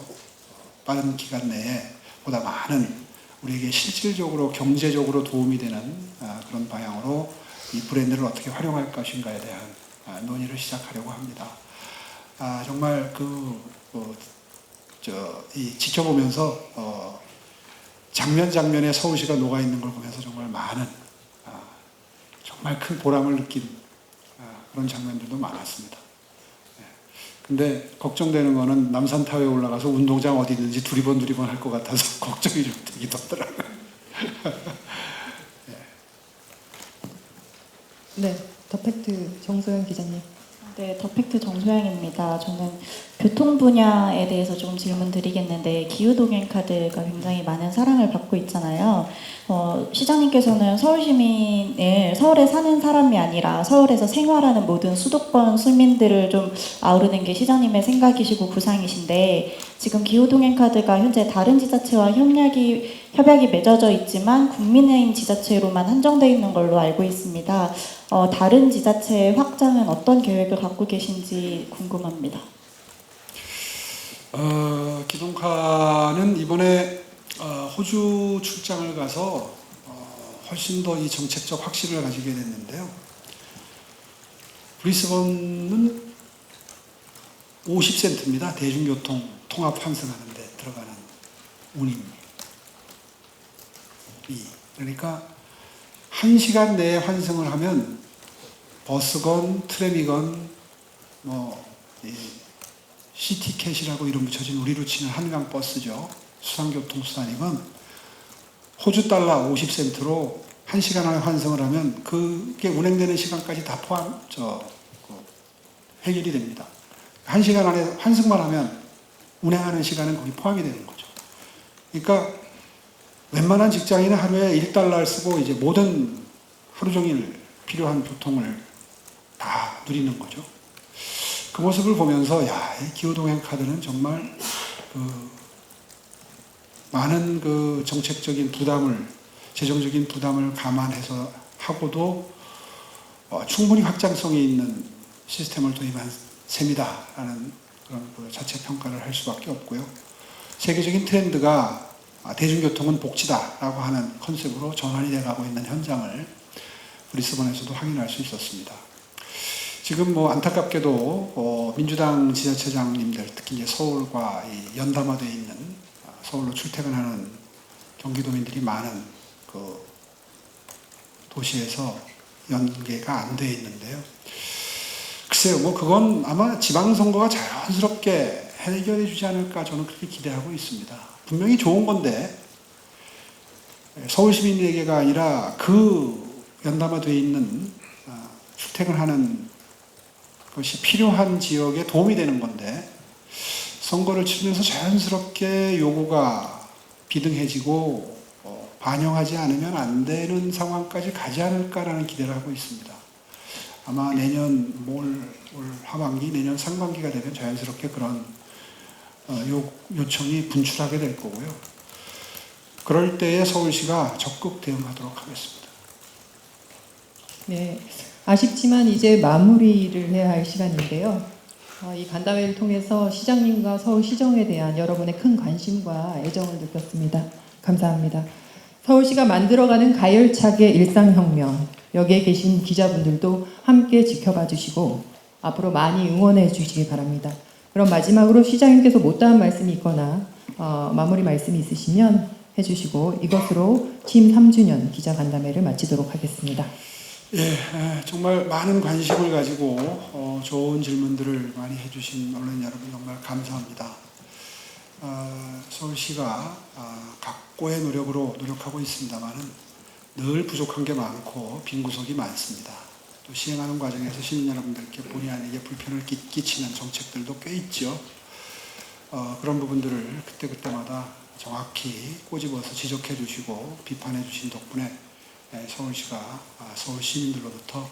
빠른 기간 내에 보다 많은 우리에게 실질적으로 경제적으로 도움이 되는 그런 방향으로 이 브랜드를 어떻게 활용할 것인가에 대한 논의를 시작하려고 합니다. 정말 지켜보면서 장면 장면에 서울시가 녹아 있는 걸 보면서 정말 많은 정말 큰 보람을 느낀 그런 장면들도 많았습니다. 근데 걱정되는 거는 남산타워에 올라가서 운동장 어디 있는지 두리번 할 것 같아서 걱정이 좀 되기도 하더라고요. 네, 더 팩트 정소영 기자님. 네, 더 팩트 정소영입니다. 저는 교통 분야에 대해서 좀 질문 드리겠는데 기후동행 카드가 굉장히 많은 사랑을 받고 있잖아요. 시장님께서는 서울 시민을 서울에 사는 사람이 아니라 서울에서 생활하는 모든 수도권 시민들을 좀 아우르는 게 시장님의 생각이시고 구상이신데 지금 기후동행 카드가 현재 다른 지자체와 협약이 맺어져 있지만 국민의힘 지자체로만 한정되어 있는 걸로 알고 있습니다. 다른 지자체 확장은 어떤 계획을 갖고 계신지 궁금합니다. 기동카는 이번에 호주 출장을 가서 훨씬 더 이 정책적 확신을 가지게 됐는데요. 브리스번은 50센트입니다. 대중교통 통합 환승하는 데 들어가는 운임이. 그러니까 1시간 내에 환승을 하면 버스건 트램이건 시티캣이라고 이름 붙여진 우리로 치는 한강버스죠. 수상교통수단이건 호주 달러 50센트로 1시간 안에 환승을 하면 그게 운행되는 시간까지 다 해결이 됩니다. 1시간 안에 환승만 하면 운행하는 시간은 거기 포함이 되는 거죠. 그러니까 웬만한 직장인은 하루에 1달러를 쓰고 이제 모든 하루 종일 필요한 교통을 다 누리는 거죠. 그 모습을 보면서 이 기후동행 카드는 정말 많은 정책적인 부담을, 재정적인 부담을 감안해서 하고도 충분히 확장성이 있는 시스템을 도입한 셈이다라는 그런 자체 평가를 할 수밖에 없고요. 세계적인 트렌드가 대중교통은 복지다라고 하는 컨셉으로 전환이 돼가고 있는 현장을 브리스번에서도 확인할 수 있었습니다. 지금 안타깝게도 민주당 지자체장님들, 특히 이제 서울과 연담화되어 있는 서울로 출퇴근하는 경기도민들이 많은 도시에서 연계가 안 되어 있는데요. 글쎄요, 그건 아마 지방선거가 자연스럽게 해결해 주지 않을까 저는 그렇게 기대하고 있습니다. 분명히 좋은 건데 서울 시민에게가 아니라 연담화되어 있는 출퇴근하는 것이 필요한 지역에 도움이 되는 건데 선거를 치르면서 자연스럽게 요구가 비등해지고 반영하지 않으면 안 되는 상황까지 가지 않을까라는 기대를 하고 있습니다. 아마 내년 올 하반기, 내년 상반기가 되면 자연스럽게 그런 요청이 분출하게 될 거고요. 그럴 때에 서울시가 적극 대응하도록 하겠습니다. 네, 아쉽지만 이제 마무리를 해야 할 시간인데요. 이 간담회를 통해서 시장님과 서울시정에 대한 여러분의 큰 관심과 애정을 느꼈습니다. 감사합니다. 서울시가 만들어가는 가열차게 일상혁명, 여기에 계신 기자분들도 함께 지켜봐 주시고 앞으로 많이 응원해 주시기 바랍니다. 그럼 마지막으로 시장님께서 못다한 말씀이 있거나 마무리 말씀이 있으시면 해주시고 이것으로 취임 3주년 기자간담회를 마치도록 하겠습니다. 예, 정말 많은 관심을 가지고 좋은 질문들을 많이 해주신 언론 여러분 정말 감사합니다. 서울시가 각고의 노력으로 노력하고 있습니다만은 늘 부족한 게 많고 빈 구석이 많습니다. 또 시행하는 과정에서 시민 여러분들께 본의 아니게 불편을 끼치는 정책들도 꽤 있죠. 그런 부분들을 그때그때마다 정확히 꼬집어서 지적해 주시고 비판해 주신 덕분에 서울시가 서울 시민들로부터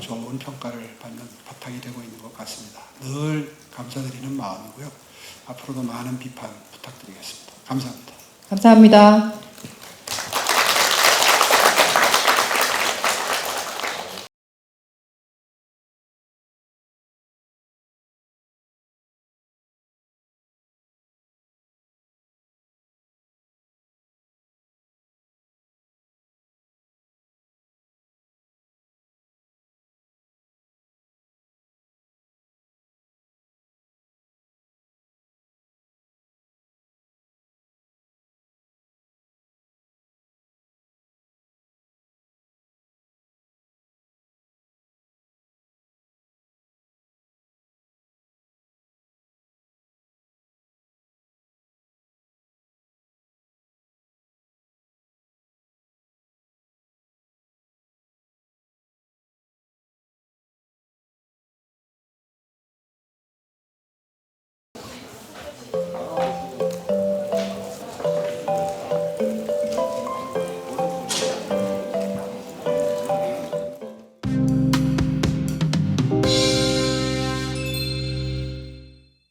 좋은 평가를 받는 바탕이 되고 있는 것 같습니다. 늘 감사드리는 마음이고요. 앞으로도 많은 비판 부탁드리겠습니다. 감사합니다. 감사합니다.